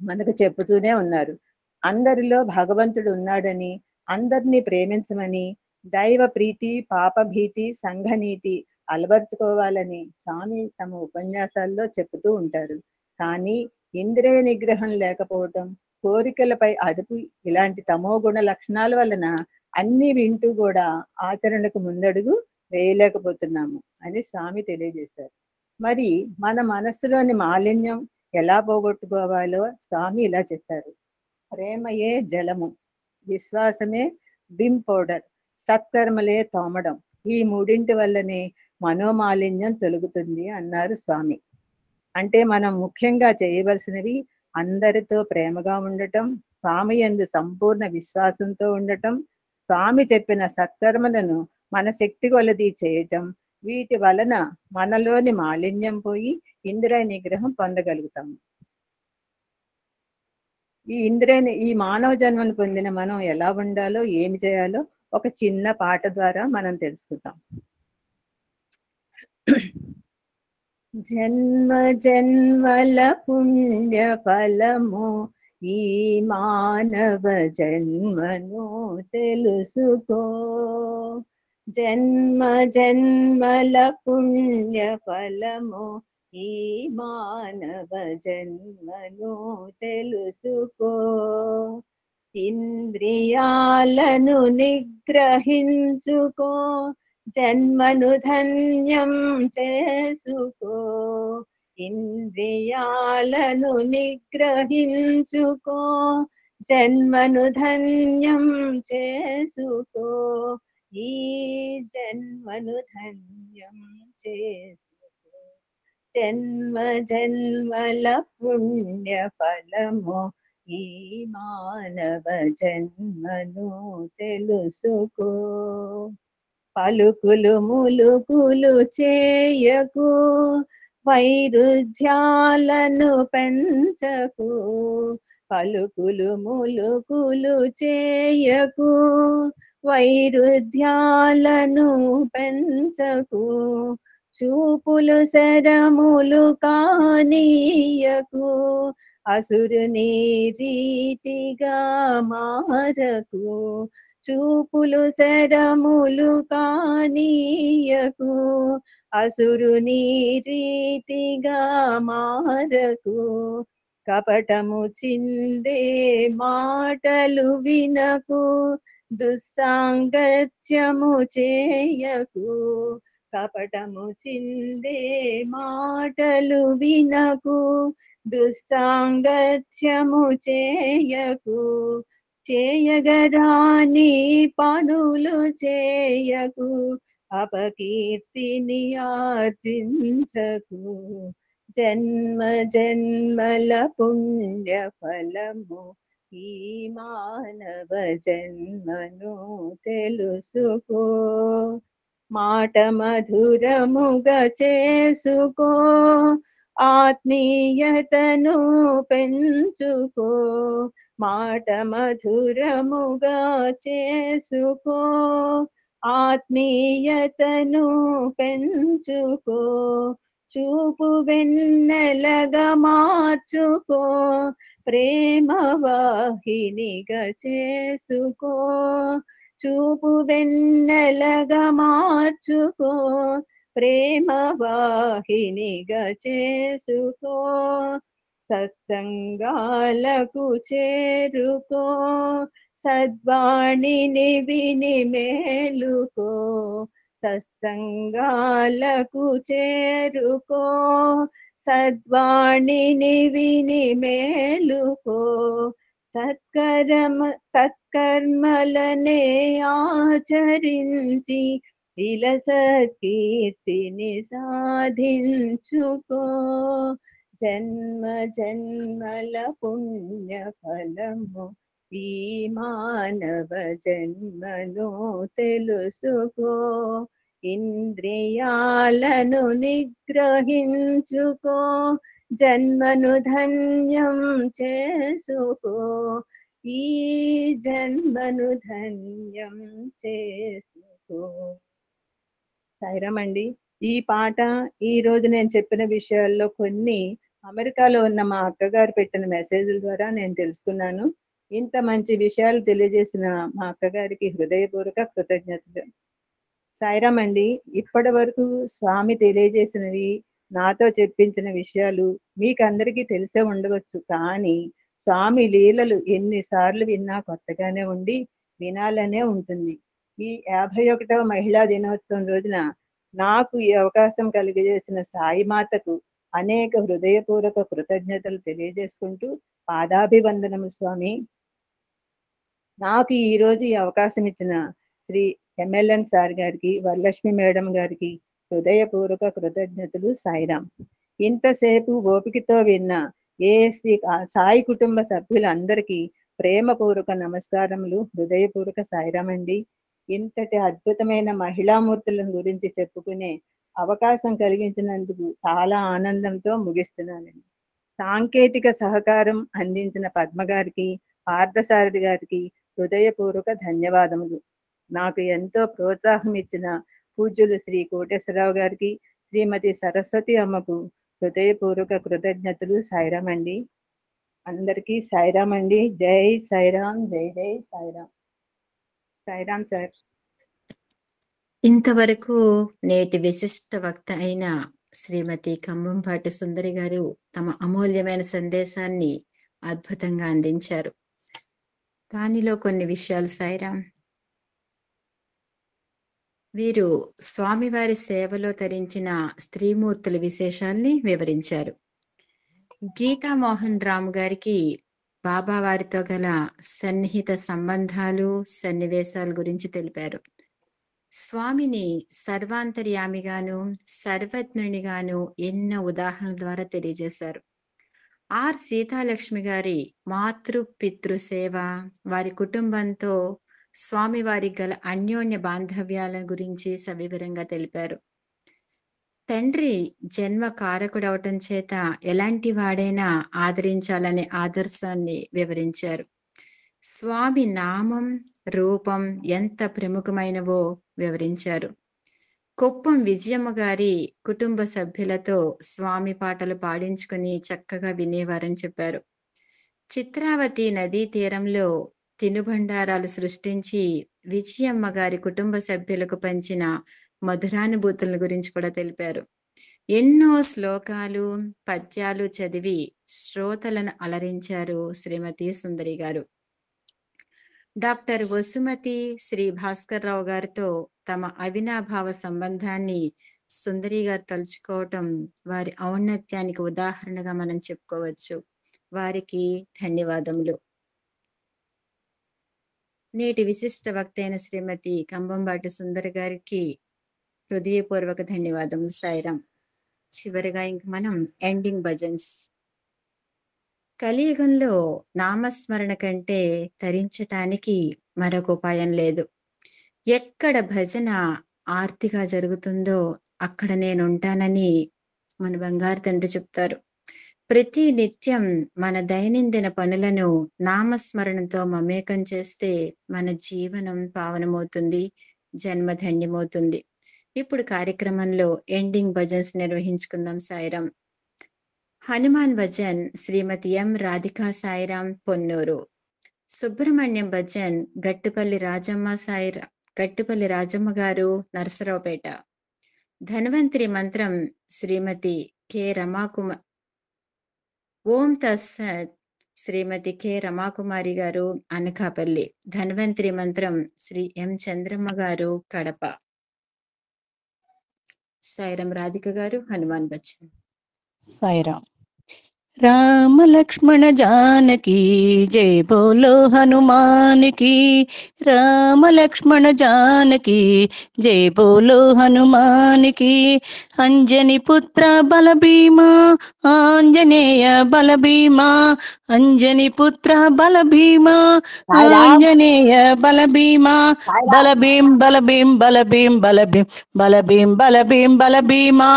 మనకు చెప్పుతూనే ఉన్నారు. అందరిలో భగవంతుడు ఉన్నాడని, అందరినీ ప్రేమించమని, దైవ ప్రీతి, పాపభీతి, సంఘనీతి అలవరుచుకోవాలని స్వామి తమ ఉపన్యాసాల్లో చెప్తూ ఉంటారు. కానీ ఇంద్రియ నిగ్రహం లేకపోవటం, కోరికలపై అదుపు ఇలాంటి తమో గుణ లక్షణాల వలన అన్ని వింటూ కూడా ఆచరణకు ముందడుగు వేయలేకపోతున్నాము అని స్వామి తెలియజేశారు. మరి మన మనస్సులోని మాలిన్యం ఎలా పోగొట్టుకోవాలో స్వామి ఇలా చెప్పారు. ప్రేమయే జలము, విశ్వాసమే బిమ్ పౌడర్, సత్కర్మలే తోమడం. ఈ మూడింటి వల్లనే మనోమాలిన్యం తొలగుతుంది అన్నారు స్వామి. అంటే మనం ముఖ్యంగా చేయవలసినవి అందరితో ప్రేమగా ఉండటం, స్వామి యందు సంపూర్ణ విశ్వాసంతో ఉండటం, స్వామి చెప్పిన సత్కర్మలను మన శక్తి కొలది చేయటం. వీటి వలన మనలోని మాలిన్యం పోయి ఇంద్రియ నిగ్రహం పొందగలుగుతాము. ఈ మానవ జన్మను పొందిన మనం ఎలా ఉండాలో, ఏమి చేయాలో ఒక చిన్న పాట ద్వారా మనం తెలుసుకుందాం. జన్మ జన్మల పుణ్య ఫలము ఈ మానవ జన్మను తెలుసుకో. జన్మ జన్మల పుణ్య ఫలము ఈ మానవ జన్మను తెలుసుకో. ఇంద్రియాలను నిగ్రహించుకో, జన్మను ధన్యం చేసుకో. ఇంద్రియాలను నిగ్రహించుకో, జన్మను ధన్యం చేసుకో. ఈ జన్మను ధన్యం చేసుకో. జన్మ జన్మల పుణ్య ఫలము ఈ మానవ జన్మను తెలుసుకో. పలుకులు ములుకులు చేయకు, వైరుధ్యాలను పెంచకు. పలుకులు ములుకులు చేయకు, వైరుధ్యాలను పెంచకు. చూపులు శరములు కానీయకు, అసురుని రీతిగా మారకు. చూపులు శరములు కానీయకు, అసురుని రీతిగా మారకు. కపటము చిందే మాటలు వినకు, దుస్సాంగత్యము చేయకు. కపటము చిందే మాటలు వినకు, దుస్సాంగత్యము చేయకు. చేయగరాని పనులు చేయకు, అపకీర్తిని ఆర్జించకు. జన్మ జన్మల పుణ్య ఫలము ఈ మానవ జన్మను తెలుసుకో. మాట మధురముగా చేసుకో, ఆత్మీయతను పెంచుకో. మాట మధురముగా చేసుకో, ఆత్మీయతను పెంచుకో. చూపు వెన్నెలగా మార్చుకో, ప్రేమ వాహినిగా చేసుకో. చూపు వెన్నెలగా మార్చుకో, ప్రేమ వాహినిగా చేసుకో. సత్సంగాలకు చేరుకో, సద్వాణిని విని మేలుకో. సత్సంగాలకు చేరుకో, సద్వాణిని విని మేలుకో. సత్కర్మలనే ఆచరించి ఇలా సత్కీర్తిని సాధించుకో. జన్మ జన్మల పుణ్య ఫలము ఈ మానవ జన్మను తెలుసుకో. ఇంద్రియాలను నిగ్రహించుకో, జన్మను ధన్యం చేసుకో. ఈ జన్మను ధన్యం చేసుకో. సాయిరామ్ అండి. ఈ పాట ఈ రోజు నేను చెప్పిన విషయాల్లో కొన్ని అమెరికాలో ఉన్న మా అక్కగారు పెట్టిన మెసేజ్ల ద్వారా నేను తెలుసుకున్నాను. ఇంత మంచి విషయాలు తెలియజేసిన మా అక్కగారికి హృదయపూర్వక కృతజ్ఞతలు. సాయిరామ్ అండి. ఇప్పటి వరకు స్వామి తెలియజేసినవి, నాతో చెప్పించిన విషయాలు మీకు అందరికీ తెలిసే ఉండవచ్చు. కానీ స్వామి లీలలు ఎన్నిసార్లు విన్నా కొత్తగానే ఉండి వినాలనే ఉంటుంది. ఈ 51వ మహిళా దినోత్సవం రోజున నాకు ఈ అవకాశం కలిగజేసిన సాయి మాతకు అనేక హృదయపూర్వక కృతజ్ఞతలు తెలియజేసుకుంటూ పాదాభివందనము స్వామి. నాకు ఈ రోజు ఈ అవకాశం ఇచ్చిన శ్రీ MLN సార్ గారికి, వరలక్ష్మి మేడం గారికి హృదయపూర్వక కృతజ్ఞతలు. సాయిరామ్. ఇంతసేపు ఓపికతో విన్న ఏఎస్వి సాయి కుటుంబ సభ్యులందరికీ ప్రేమపూర్వక నమస్కారములు, హృదయపూర్వక సాయిరామ్ అండి. ఇంతటి అద్భుతమైన మహిళామూర్తుల గురించి చెప్పుకునే అవకాశం కలిగించినందుకు చాలా ఆనందంతో ముగిస్తున్నానండి. సాంకేతిక సహకారం అందించిన పద్మ గారికి, పార్థసారథి గారికి హృదయపూర్వక ధన్యవాదములు. నాకు ఎంతో ప్రోత్సాహం ఇచ్చిన పూజ్యులు శ్రీ కోటేశ్వరరావు గారికి, శ్రీమతి సరస్వతి అమ్మకు హృదయపూర్వక కృతజ్ఞతలు. సాయిరామ్ అండి. అందరికీ సాయిరామ్ అండి. జై సాయిరామ్, జై జై సాయిరామ్. సాయిరామ్ సార్. ఇంతవరకు నేటి విశిష్ట వక్త అయిన శ్రీమతి కంభంపాటి సుందరి గారు తమ అమూల్యమైన సందేశాన్ని అద్భుతంగా అందించారు. దానిలో కొన్ని విషయాలు సాయిరామ్. వీరు స్వామివారి సేవలో తరించిన స్త్రీమూర్తుల విశేషాల్ని వివరించారు. గీతా మోహన్ రామ్ గారికి బాబా వారితో గల సన్నిహిత సంబంధాలు, సన్నివేశాల గురించి తెలిపారు. స్వామిని సర్వాంతర్యామిగాను, సర్వజ్ఞునిగాను ఎన్నో ఉదాహరణల ద్వారా తెలియజేశారు. ఆర్ సీతాలక్ష్మి గారి మాతృ పితృ సేవ, వారి కుటుంబంతో స్వామివారి గల అన్యోన్య బాంధవ్యాల గురించి సవివరంగా తెలిపారు. తండ్రి జన్మ కారకుడవటం చేత ఎలాంటి వాడైనా ఆదరించాలనే ఆదర్శాన్ని వివరించారు. స్వామి నామం, రూపం ఎంత ప్రముఖమైనవో వివరించారు. కొప్పం విజయమ్మ గారి కుటుంబ సభ్యులతో స్వామి పాటలు పాడించుకుని చక్కగా వినేవారని చెప్పారు. చిత్రావతి నదీ తీరంలో తినుబండారాలు సృష్టించి విజయమ్మ గారి కుటుంబ సభ్యులకు పంచిన మధురానుభూతుల గురించి కూడా తెలిపారు. ఎన్నో శ్లోకాలు, పద్యాలు చదివి శ్రోతలను అలరించారు శ్రీమతి సుందరి గారు. డాక్టర్ వసుమతి శ్రీ భాస్కర్ రావు గారితో తమ అవినాభావ సంబంధాన్ని సుందరి గారు తలుచుకోవటం వారి ఔన్నత్యానికి ఉదాహరణగా మనం చెప్పుకోవచ్చు. వారికి ధన్యవాదములు. నేటి విశిష్ట వక్త అయిన శ్రీమతి కంభంపాటి సుందరి గారికి హృదయపూర్వక ధన్యవాదములు. సాయిరామ్. చివరిగా ఇంక మనం ఎండింగ్ భజన్స్. కలియుగంలో నామస్మరణ కంటే తరించటానికి మరొక ఉపాయం లేదు. ఎక్కడ భజన ఆర్తిగా జరుగుతుందో అక్కడ నేనుంటానని మన బంగారు తండ్రి చెప్తారు. ప్రతి నిత్యం మన దైనందిన పనులను నామస్మరణతో మమేకం చేస్తే మన జీవనం పావనమవుతుంది, జన్మధన్యమవుతుంది. ఇప్పుడు కార్యక్రమంలో ఎండింగ్ భజన్స్ నిర్వహించుకుందాం. సాయిరామ్. హనుమాన్ భజన్ శ్రీమతి ఎం రాధికా సాయిరామ్, పొన్నూరు. సుబ్రహ్మణ్యం భజన్ గట్టుపల్లి రాజమ్మ గారు, నరసరావుపేట. ధన్వంతరి మంత్రం శ్రీమతి కె రమాకుమారి, ఓం తత్సత్ శ్రీమతి కె రమాకుమారి గారు, అనకాపల్లి. ధన్వంతరి మంత్రం శ్రీ ఎం చంద్రమ్మ గారు, కడప. సాయిరామ్. రాధిక గారు హనుమాన్ భజన్. సాయిరామ్. రామ లక్ష్మణ జానకి జై బోలో హనుమాన్ కి. రామ లక్ష్మణ జానకి జై బోలో హనుమాన్ కి. అంజని పుత్ర బలభీమా ఆంజనేయ బలభీమా, అంజని పుత్ర బలభీమా ఆంజనేయ బలభీమా. బలభీం బలభీం బలభీం బలభీం బలభీం బలభీం బలభీమా,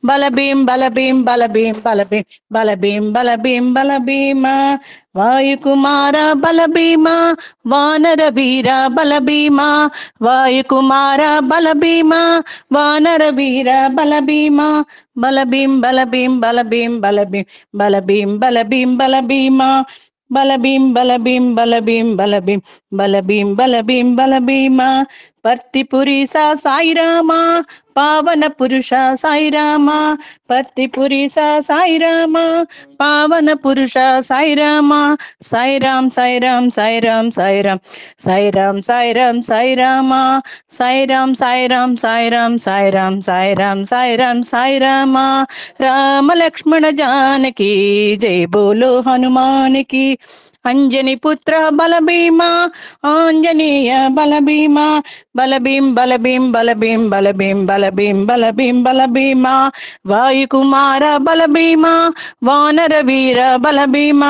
బలభీం బలభీం బలభీం బలభీం బలభీం బల భీం బల భీమ వాయుకుమార బల భీమ వానర వీర బల భీమ వాయుకుమార బల భీమ వానర వీర బల భీమ బల భీం బల భీం బల భీం బల భీం బల భీం బల భీం బల భీమ బల భీం బల భీం బల భీం బల భీం బల భీం బల భీం బల భీమ పర్తి పురీస సాయిరామ పావన పురుష సాయిరామ పర్తి పురీస సాయిరామ పావన పురుష సాయిరామ సాయిరాం సాయిరాం సాయిరాం సాయిరాం సాయిరాం సాయిరాం సాయిరామ సాయిరాం సాయిరాం సాయిరాం సాయిరాం సాయిరాం సాయిరాం సాయిరామ రామ లక్ష్మణ జానకి జై బోలో హనుమానికి అంజని పుత్ర బల భీమ ఆంజనేయ బల భీమ బల భీం బల భీం బల భీం బల భీం బల భీం బల భీం బల భీమ వాయుకుమార బల భీమ వానర వీర బల భీమ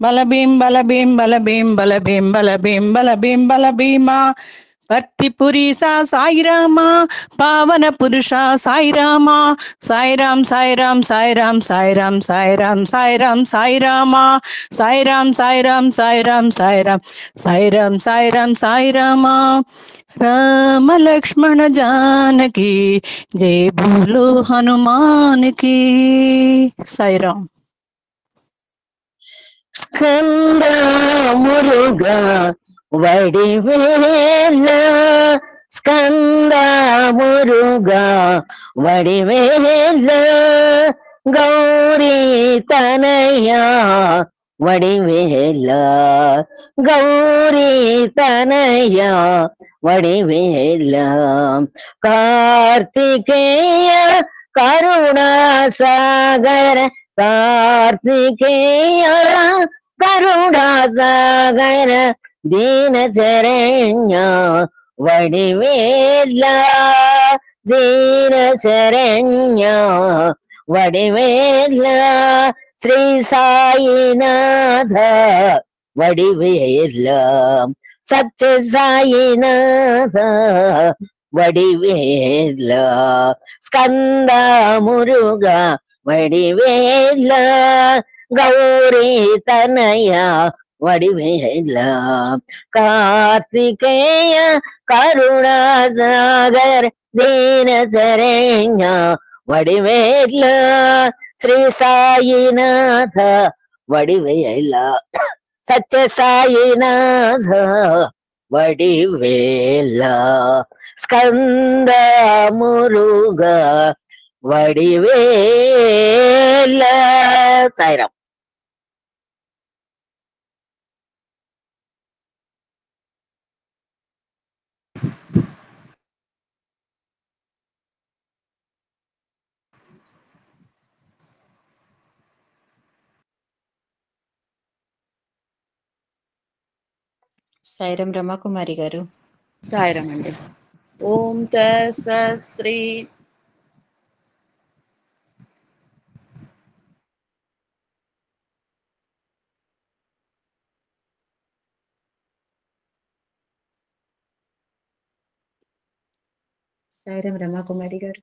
బల భీం బల భీం బల భీం బల భీం బల భీం బల భీం బల భీమ పర్తి పురీస సాయిరామ పావన పురుష సాయిరామ సాయిరాం సాయిరాం సాయిరాం సాయిరాం సాయిరాం సాయిరాం సాయిరామ సాయిరాం సాయిరాం సాయిరాం సాయిరాం సాయిరాం సాయిరాం సాయిరామ రామ లక్ష్మణ జానకి జై బోలో హనుమానికి సాయిరాం. స్కంద మురుగా వడివేల స్కంద మురుగా వడివేల గౌరీ తనయ వడివేల గౌరీ తనయ వడివేల కార్తికేయ కరుణా సాగర కార్తికేయ కరుణా సాగర దీన శరణ్య వడివేల దీన శరణ్య వడివేల శ్రీ సాయినాథ వడివేల సత్య సాయినాథ వడివేల స్కంద మురుగా వడివేల గౌరీ తనయ వడివేల కార్తికేయ కరుణా సాగర్ దీన శరణ్య వడివేల శ్రీ సాయినాథ వడివేల సత్య సాయినాథ వడివేల స్కంద మురుగా వడివేల సాయిరాం. సాయిరాం రమాకుమారి గారు. సాయిరాం అండి. ఓం తస్సశ్రీ సాయిరాం రమాకుమారి గారు.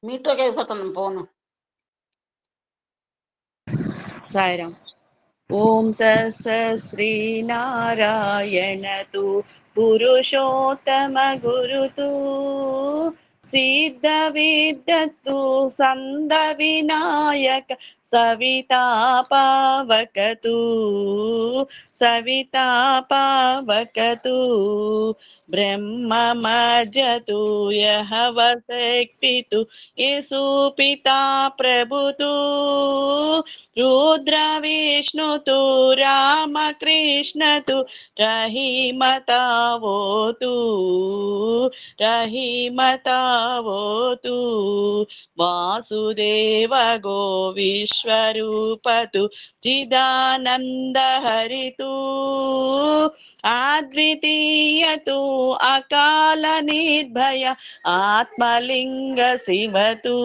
మీటోకి అయిపోతున్నాం ఫోను. సాయిరాం. ఓం తస్సశ్రీ నారాయణ తు పురుషోత్తమ గురుతు సిద్ధ విద్యత్తు సంద వినాయక సవితా పావకతు సవితా పావకతు బ్రహ్మమజ్జతు యః వశక్తితు యేసు పితా ప్రభుతు రుద్ర విష్ణుతు రామకృష్ణతు రహిమతావోతు రహిమతావోతు వాసుదేవ గో విశ్వరూపతు చిదానంద హరితు అద్వితీయతు అకాల నిర్భయ ఆత్మలింగ శివతు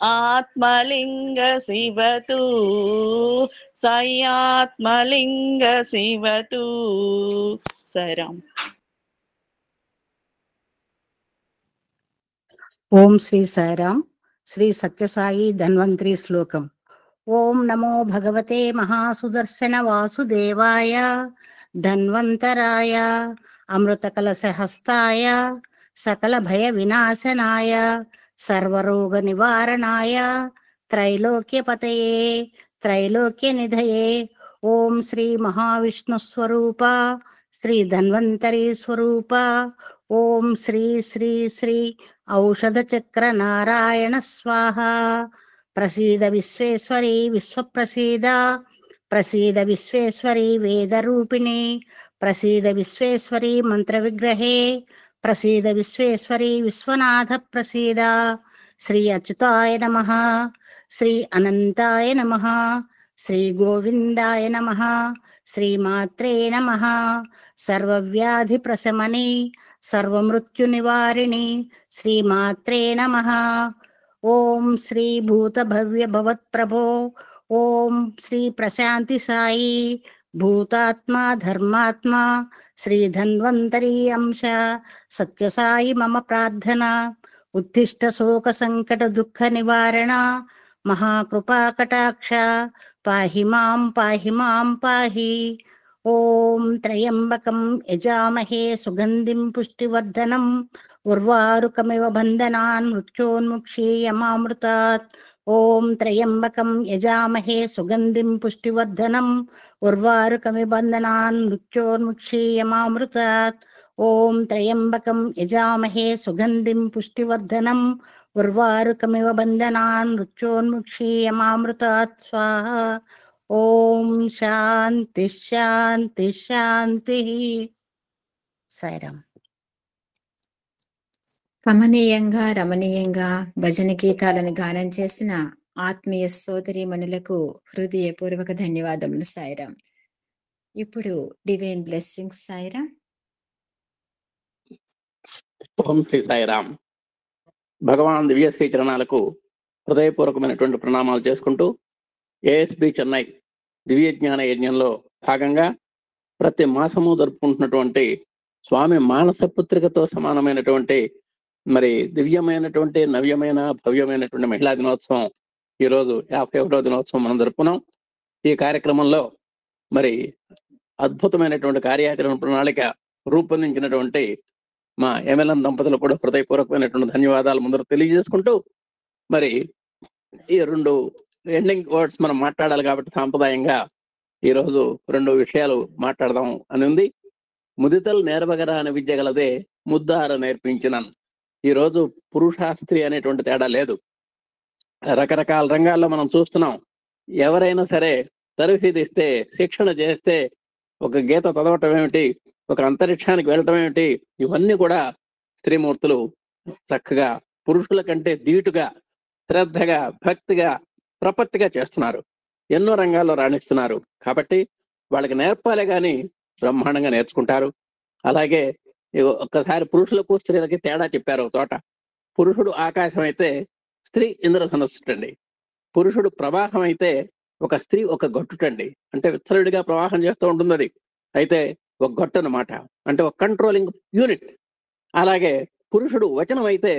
ఆత్మలింగ శివతు సాయి ఆత్మలింగ శివతు. సైరాం. ఓం శ్రీ సాయిరాం. శ్రీ సత్యసాయి ధన్వంతరి శ్లోకం. ఓం నమో భగవతే మహాసుదర్శన వాసుదేవాయ ధన్వంతరాయ అమృతకలశహస్తాయ సకల భయ వినాశనాయ సర్వరోగ నివారణాయ త్రైలోక్యపతయే త్రైలోక్య నిధయే ఓం శ్రీ మహావిష్ణు స్వరూప శ్రీ ధన్వంతరి స్వరూప ఓం శ్రీ శ్రీ శ్రీ ఔషధ చక్ర నారాయణ స్వాహ. ప్రసీద విశ్వేశ్వరి విశ్వప్రసీద ప్రసీద విశ్వేశ్వరి వేదరూపిణి ప్రసీద విశ్వేశ్వరి మంత్ర విగ్రహే ప్రసీద విశ్వేశ్వరి విశ్వనాథ ప్రసీద. శ్రీ అచ్యుతాయ నమః, శ్రీ అనంతాయ నమః, శ్రీ గోవిందాయ నమః, శ్రీమాత్రే నమః. సర్వవ్యాధి ప్రశమని సర్వమృత్యు నివారిణి శ్రీమాత్రే నమః. ఓం శ్రీ భూత భవ్య భవత్ ప్రభో ఓం శ్రీ ప్రశాంతి సాయి భూతాత్మా ధర్మాత్మా శ్రీ ధన్వంతరి అంశ సత్యసాయి మమ ప్రార్థన. ఉత్తిష్ట శోక సంకట దుఃఖ నివారణ మహాకృపా కటాక్ష పాహి మాం పాహి మాం పాహి. ఓం త్రయంబకం యజామహే సుగంధిం పుష్టివర్ధనం ఉర్వారుకమివ బంధనాన్ మృత్యోన్ముక్షీయమామృతాత్. ఓం త్రయంబకం యజామహే సుగంధిం పుష్టివర్ధనం ఉర్వారుకమివ బంధనాన్ మృత్యోన్ముక్షీయమామృతాత్. ఓం త్రయంబకం యజామహే సుగంధిం పుష్టివర్ధనం ఉర్వారుకమివ బంధనాన్ మృత్యోన్ముక్షీయమామృతాత్. స్వాహ. ఓం శాంతి శాంతి శాంతి. సాయిరామ్. కమనీయంగా రమణీయంగా భజన గీతాలను గానం చేసిన ఆత్మీయ సోదరి మనులకు హృదయపూర్వక ధన్యవాదములు సాయిరామ్. ఇప్పుడు డివైన్ బ్లెస్సింగ్స్ సాయిరామ్. ఓం శ్రీ సాయిరామ్. భగవాన్ దివ్య శ్రీ చరణాలకు హృదయపూర్వకమైనటువంటి ప్రణామాలు చేసుకుంటూ ఏఎస్బి చెన్నై దివ్య జ్ఞాన యజ్ఞంలో భాగంగా ప్రతి మాసము జరుపుకుంటున్నటువంటి స్వామి మానస పుత్రికతో సమానమైనటువంటి మరి దివ్యమైనటువంటి నవ్యమైన భవ్యమైనటువంటి మహిళా దినోత్సవం ఈరోజు 51వ దినోత్సవం మనం జరుపుకున్నాం. ఈ కార్యక్రమంలో మరి అద్భుతమైనటువంటి కార్యాచరణ ప్రణాళిక రూపొందించినటువంటి మా ఎమ్మెల్యన్ దంపతులు కూడా హృదయపూర్వకమైనటువంటి ధన్యవాదాలు ముందర తెలియజేసుకుంటూ మరి ఈ 2 ఎండింగ్ వర్డ్స్ మనం మాట్లాడాలి కాబట్టి సాంప్రదాయంగా ఈరోజు 2 విషయాలు మాట్లాడదాం అని ఉంది. ముదితలు నేర్వగర అనే విద్య గలదే ముద్దార నేర్పించినన్. ఈరోజు పురుష స్త్రీ అనేటువంటి తేడా లేదు. రకరకాల రంగాల్లో మనం చూస్తున్నాం. ఎవరైనా సరే తరఫీదు ఇస్తే, శిక్షణ చేస్తే, ఒక గీత చదవటం ఏమిటి, ఒక అంతరిక్షానికి వెళ్ళటం ఏమిటి, ఇవన్నీ కూడా స్త్రీమూర్తులు చక్కగా పురుషుల కంటే ధీటుగా, శ్రద్ధగా, భక్తిగా, ప్రపత్తిగా చేస్తున్నారు. ఎన్నో రంగాల్లో రాణిస్తున్నారు. కాబట్టి వాళ్ళకి నేర్పాలే కానీ బ్రహ్మాండంగా నేర్చుకుంటారు. అలాగే ఒక్కసారి పురుషులకు స్త్రీలకి తేడా చెప్పారు ఒక తోట. పురుషుడు ఆకాశం అయితే స్త్రీ ఇంద్రధనుస్సుటండి. పురుషుడు ప్రవాహం అయితే ఒక స్త్రీ ఒక గొట్టుటండి. అంటే విస్తరుడిగా ప్రవాహం చేస్తూ ఉంటుంది. అది అయితే ఒక గొట్టు అన్నమాట, అంటే ఒక కంట్రోలింగ్ యూనిట్. అలాగే పురుషుడు వచనం అయితే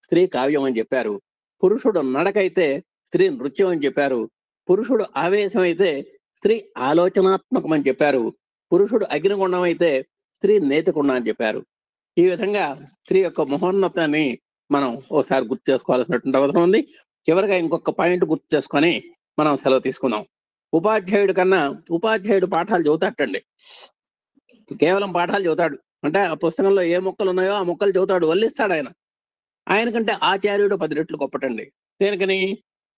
స్త్రీ కావ్యం అని చెప్పారు. పురుషుడు నడకైతే స్త్రీ నృత్యం అని చెప్పారు. పురుషుడు ఆవేశం అయితే స్త్రీ ఆలోచనాత్మకం అని చెప్పారు. పురుషుడు అగ్నిగుండం అయితే స్త్రీ నేతికుండం అని చెప్పారు. ఈ విధంగా స్త్రీ యొక్క మహోన్నతాన్ని మనం ఒకసారి గుర్తు చేసుకోవాల్సినటువంటి అవసరం ఉంది. చివరిగా ఇంకొక పాయింట్ గుర్తు చేసుకొని మనం సెలవు తీసుకుందాం. ఉపాధ్యాయుడి కన్నా ఉపాధ్యాయుడు పాఠాలు చదువుతాటండి. కేవలం పాఠాలు చదువుతాడు. అంటే ఆ పుస్తకంలో ఏ మొక్కలు ఉన్నాయో ఆ మొక్కలు చదువుతాడు, వల్లిస్తాడు. ఆయనకంటే ఆచార్యుడు 10 రెట్లు గొప్పటండి. దేనికని?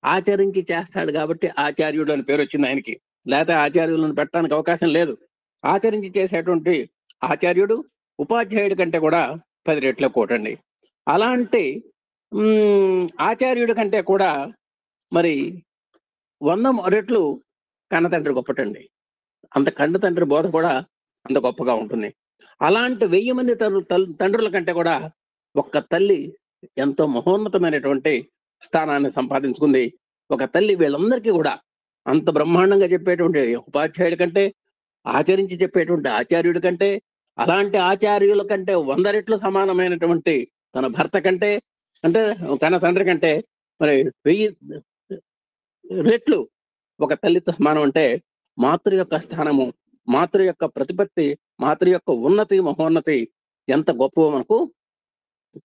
ఆచరించి చేస్తాడు కాబట్టి ఆచార్యుడు అని పేరు వచ్చింది ఆయనకి. లేకపోతే ఆచార్యులను పెట్టడానికి అవకాశం లేదు. ఆచరించి చేసేటువంటి ఆచార్యుడు ఉపాధ్యాయుడి కంటే కూడా 10 రెట్ల కోటండి. అలాంటి ఆచార్యుడి కంటే కూడా మరి 100 రెట్లు కన్నతండ్రి గొప్పటండి. అంత కన్న తండ్రి బోధ కూడా అంత గొప్పగా ఉంటుంది. అలాంటి 1000 మంది తండ్రుల కంటే కూడా ఒక్క తల్లి ఎంతో మహోన్నతమైనటువంటి స్థానాన్ని సంపాదించుకుంది. ఒక తల్లి వీళ్ళందరికీ కూడా అంత బ్రహ్మాండంగా చెప్పేటువంటి ఉపాధ్యాయుడి కంటే, ఆచరించి చెప్పేటువంటి ఆచార్యుడి కంటే, అలాంటి ఆచార్యుల కంటే 100 రెట్లు సమానమైనటువంటి తన భర్త కంటే, అంటే తన తండ్రి కంటే మరి 1000 రెట్లు ఒక తల్లితో సమానం అంటే మాతృ యొక్క స్థానము, మాతృ యొక్క ప్రతిపత్తి, మాతృ యొక్క ఉన్నతి మహోన్నతి ఎంత గొప్పవో మనకు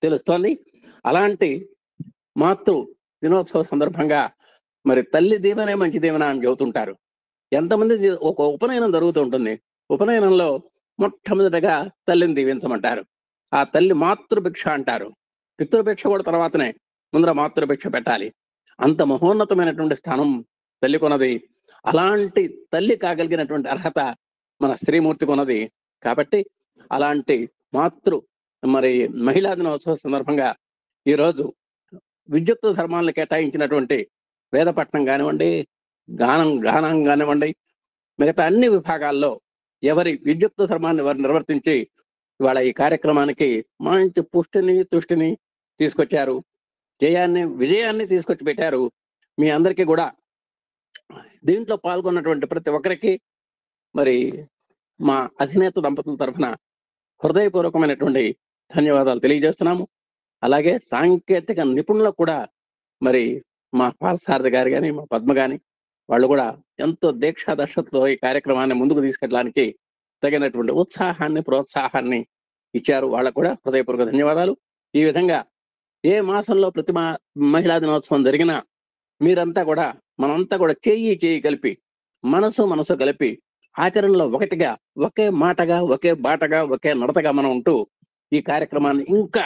తెలుస్తోంది. అలాంటి మాతృ దినోత్సవ సందర్భంగా మరి తల్లి దీవెనే మంచి దీవెన అని చెబుతుంటారు. ఎంతమంది ఒక ఉపనయనం జరుగుతూ ఉంటుంది. ఉపనయనంలో మొట్టమొదటిగా తల్లిని దీవించమంటారు. ఆ తల్లి మాతృభిక్ష అంటారు. పితృభిక్ష కూడా తర్వాతనే, ముందర మాతృభిక్ష పెట్టాలి. అంత మహోన్నతమైనటువంటి స్థానం తల్లి కొన్నది. అలాంటి తల్లి కాగలిగినటువంటి అర్హత మన స్త్రీమూర్తి కొన్నది. కాబట్టి అలాంటి మరి మహిళా దినోత్సవ సందర్భంగా ఈరోజు విద్యుత్ ధర్మాలను కేటాయించినటువంటి వేదపట్నం కానివ్వండి, గానం కానివ్వండి, మిగతా అన్ని విభాగాల్లో ఎవరి విద్యుత్ ధర్మాన్ని వారు నిర్వర్తించి ఇవాళ ఈ కార్యక్రమానికి మంచి పుష్టిని తుష్టిని తీసుకొచ్చారు. విజయాన్ని తీసుకొచ్చి పెట్టారు. మీ అందరికీ కూడా దీంట్లో పాల్గొన్నటువంటి ప్రతి ఒక్కరికి మరి మా అధినేత దంపతుల తరఫున హృదయపూర్వకమైనటువంటి ధన్యవాదాలు తెలియజేస్తున్నాము. అలాగే సాంకేతిక నిపుణులకు కూడా మరి మా పాలసారథి గారు కానీ, మా పద్మ కానీ, వాళ్ళు కూడా ఎంతో దీక్షాదర్శతో ఈ కార్యక్రమాన్ని ముందుకు తీసుకెళ్ళడానికి తగినటువంటి ఉత్సాహాన్ని, ప్రోత్సాహాన్ని ఇచ్చారు. వాళ్ళకు కూడా హృదయపూర్వక ధన్యవాదాలు. ఈ విధంగా ఏ మాసంలో ప్రతి మహిళా దినోత్సవం జరిగినా మీరంతా కూడా, మనంతా కూడా చేయి కలిపి, మనసు కలిపి ఆచరణలో ఒకటిగా, ఒకే మాటగా, ఒకే బాటగా, ఒకే నడతగా మనం ఉంటూ ఈ కార్యక్రమాన్ని ఇంకా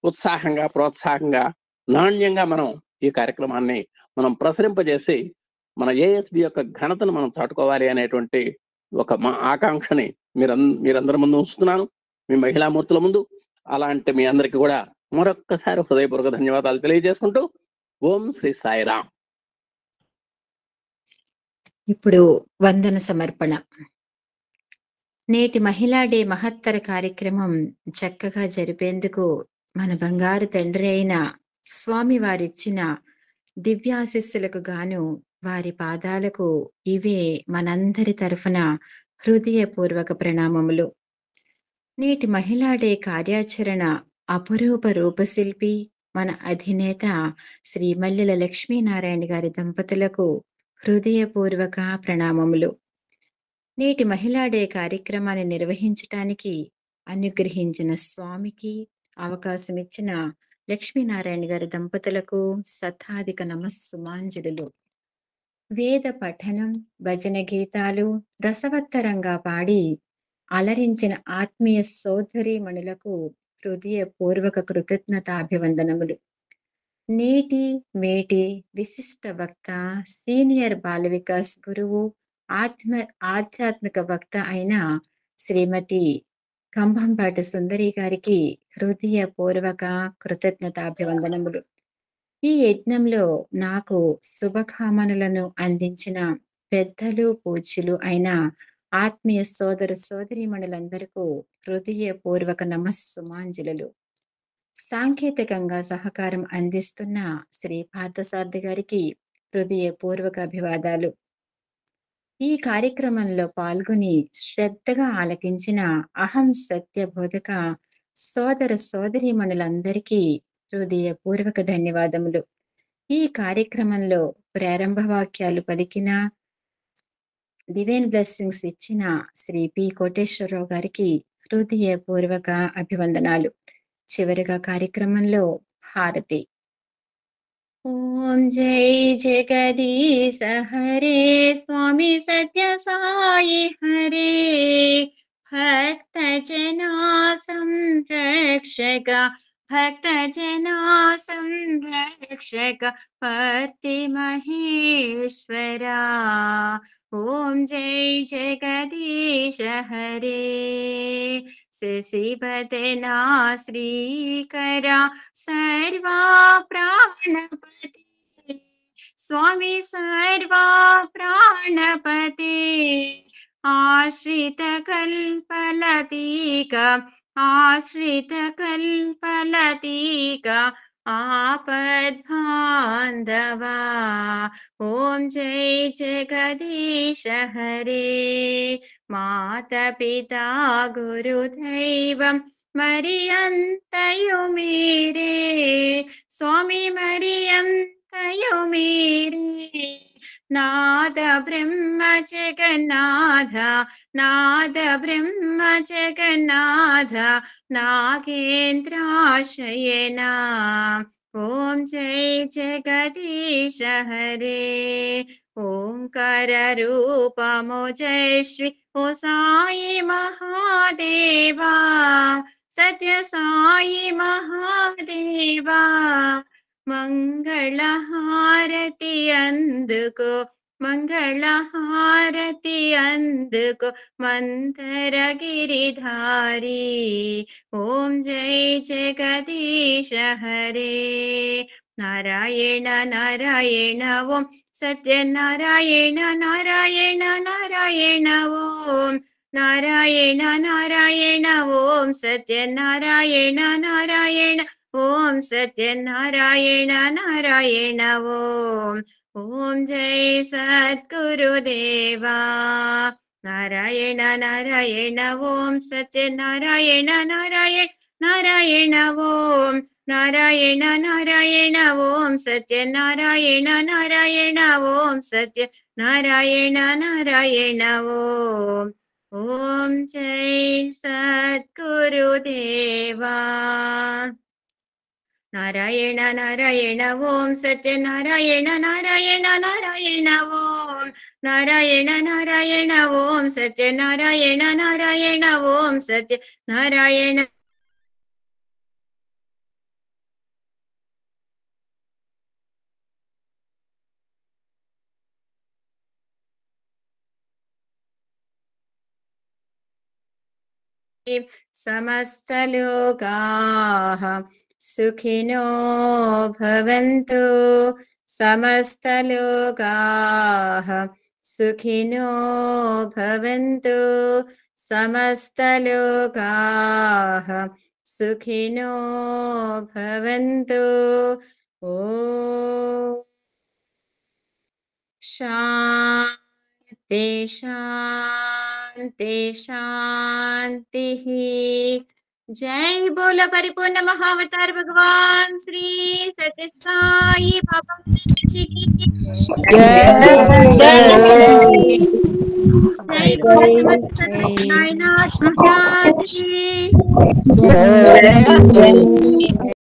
ఉత్సాహంగా, ప్రోత్సాహంగా, నాణ్యంగా మనం ఈ కార్యక్రమాన్ని మనం ప్రసరింపజేసి మన ఏఎస్బి యొక్క ఘనతను మనం చాటుకోవాలి అనేటువంటి ఒక మా ఆకాంక్షని మీరందరి ముందు ఉంచుతున్నాను, మీ మహిళామూర్తుల ముందు. అలాంటి మీ అందరికీ కూడా మరొక్కసారి హృదయపూర్వక ధన్యవాదాలు తెలియజేసుకుంటూ ఓం శ్రీ సాయిరాం. ఇప్పుడు వందన సమర్పణ. నేటి మహిళా డే మహత్తర కార్యక్రమం చక్కగా జరిపేందుకు మన బంగారు తండ్రి అయిన స్వామి వారిచ్చిన దివ్యాశిస్సులకు గాను వారి పాదాలకు ఇవే మనందరి తరఫున హృదయపూర్వక ప్రణామములు. నేటి మహిళా డే కార్యాచరణ అపురూప రూపశిల్పి మన అధినేత శ్రీ మల్లెల లక్ష్మీనారాయణ గారి దంపతులకు హృదయపూర్వక ప్రణామములు. నేటి మహిళా డే కార్యక్రమాన్ని నిర్వహించటానికి అనుగ్రహించిన స్వామికి, అవకాశం ఇచ్చిన లక్ష్మీనారాయణ గారి దంపతులకు శతాధిక నమస్సుమాంజలులు. వేద పఠనం, భజన గీతాలు రసవత్తరంగా పాడి అలరించిన ఆత్మీయ సోదరీమణులకు హృదయపూర్వక కృతజ్ఞతాభివందనములు. నేటి మేటి విశిష్ట వక్త, సీనియర్ బాల వికాస్ గురువు, ఆధ్యాత్మిక వక్త అయిన శ్రీమతి కంభంపాటి సుందరి గారికి హృదయపూర్వక కృతజ్ఞతాభివందనములు. ఈ యజ్ఞంలో నాకు శుభకామనలను అందించిన పెద్దలు, పూజ్యులు అయిన ఆత్మీయ సోదర సోదరీమణులందరికీ హృదయపూర్వక నమస్సుమాంజలులు. సాంకేతికంగా సహకారం అందిస్తున్న శ్రీ పార్థసారథి గారికి హృదయపూర్వక అభివాదాలు. ఈ కార్యక్రమంలో పాల్గొని శ్రద్ధగా ఆలకించిన అహం సత్య బోధక సోదర సోదరీమణులందరికీ హృదయపూర్వక ధన్యవాదములు. ఈ కార్యక్రమంలో ప్రారంభ వాక్యాలు పలికిన, డివైన్ బ్లెస్సింగ్స్ ఇచ్చిన శ్రీ పి కోటేశ్వరరావు గారికి హృదయపూర్వక అభివందనాలు. చివరిగా కార్యక్రమంలో హారతి. ఓం జై జగదీశ హరే, స్వామి సత్య సాయి హరే, భక్త జనా సంరక్షక, భక్త జనా సంరక్షక, పర్తి మహేశ్వరా. ఓం జై జగదీశ హరే, శశివదనా శ్రీకరా, సర్వా ప్రాణపతి, స్వామి సర్వా ప్రాణపతి, ఆశ్రిత కల్పలతీక, ఆశ్రిత కల్పలతీక, ఆపద్బాంధవా. ఓం జై జగదీశ హరే, మాత పితా గురుదైవం మరి అంతయు మీరే, స్వామి మరి नाद ब्रह्म जगन्नाथ नाद ब्रह्म जगन्नाथ नागेन्द्राशयना ओम जय जगदीश हरे ओंकार रूपमो जय श्री ओ साई महादेवा सत्य साई महादेवा मंगళహారతి అందుకో మంగళహారతి అందుకో మంతరగిరిధారి ఓం జై జగదీశ హరే నారాయణ నారాయణ ఓం సత్యనారాయణ నారాయణ నారాయణ ఓం నారాయణ నారాయణ ఓం సత్యనారాయణ నారాయణ ఓం సత్యనారాయణ నారాయణ ఓం ఓం జై సద్గురుదేవా నారాయణ నారాయణ ఓం సత్యనారాయణ నారాయణ నారాయణ ఓం నారాయణ నారాయణ ఓం సత్యనారాయణ నారాయణ ఓం సత్యనారాయణ నారాయణ ఓం ఓం జై సద్గురుదేవా నారాయణ నారాయణ ఓం సత్యనారాయణ నారాయణ నారాయణ ఓం నారాయణ నారాయణ ఓం సత్యనారాయణ నారాయణ ఓం సత్యనారాయణ సమస్తలోకాః సుఖినో భవంతు సమస్తలోకాః సుఖినో భవంతు సమస్తలోకాః సుఖినో భవంతు ఓం శాంతి శాంతి శాంతి जय बोलो परिपूर्ण महावतार भगवान श्री सत्य साई बाबा जी की जय बोलो समस्त सत्यनारायण महाराज की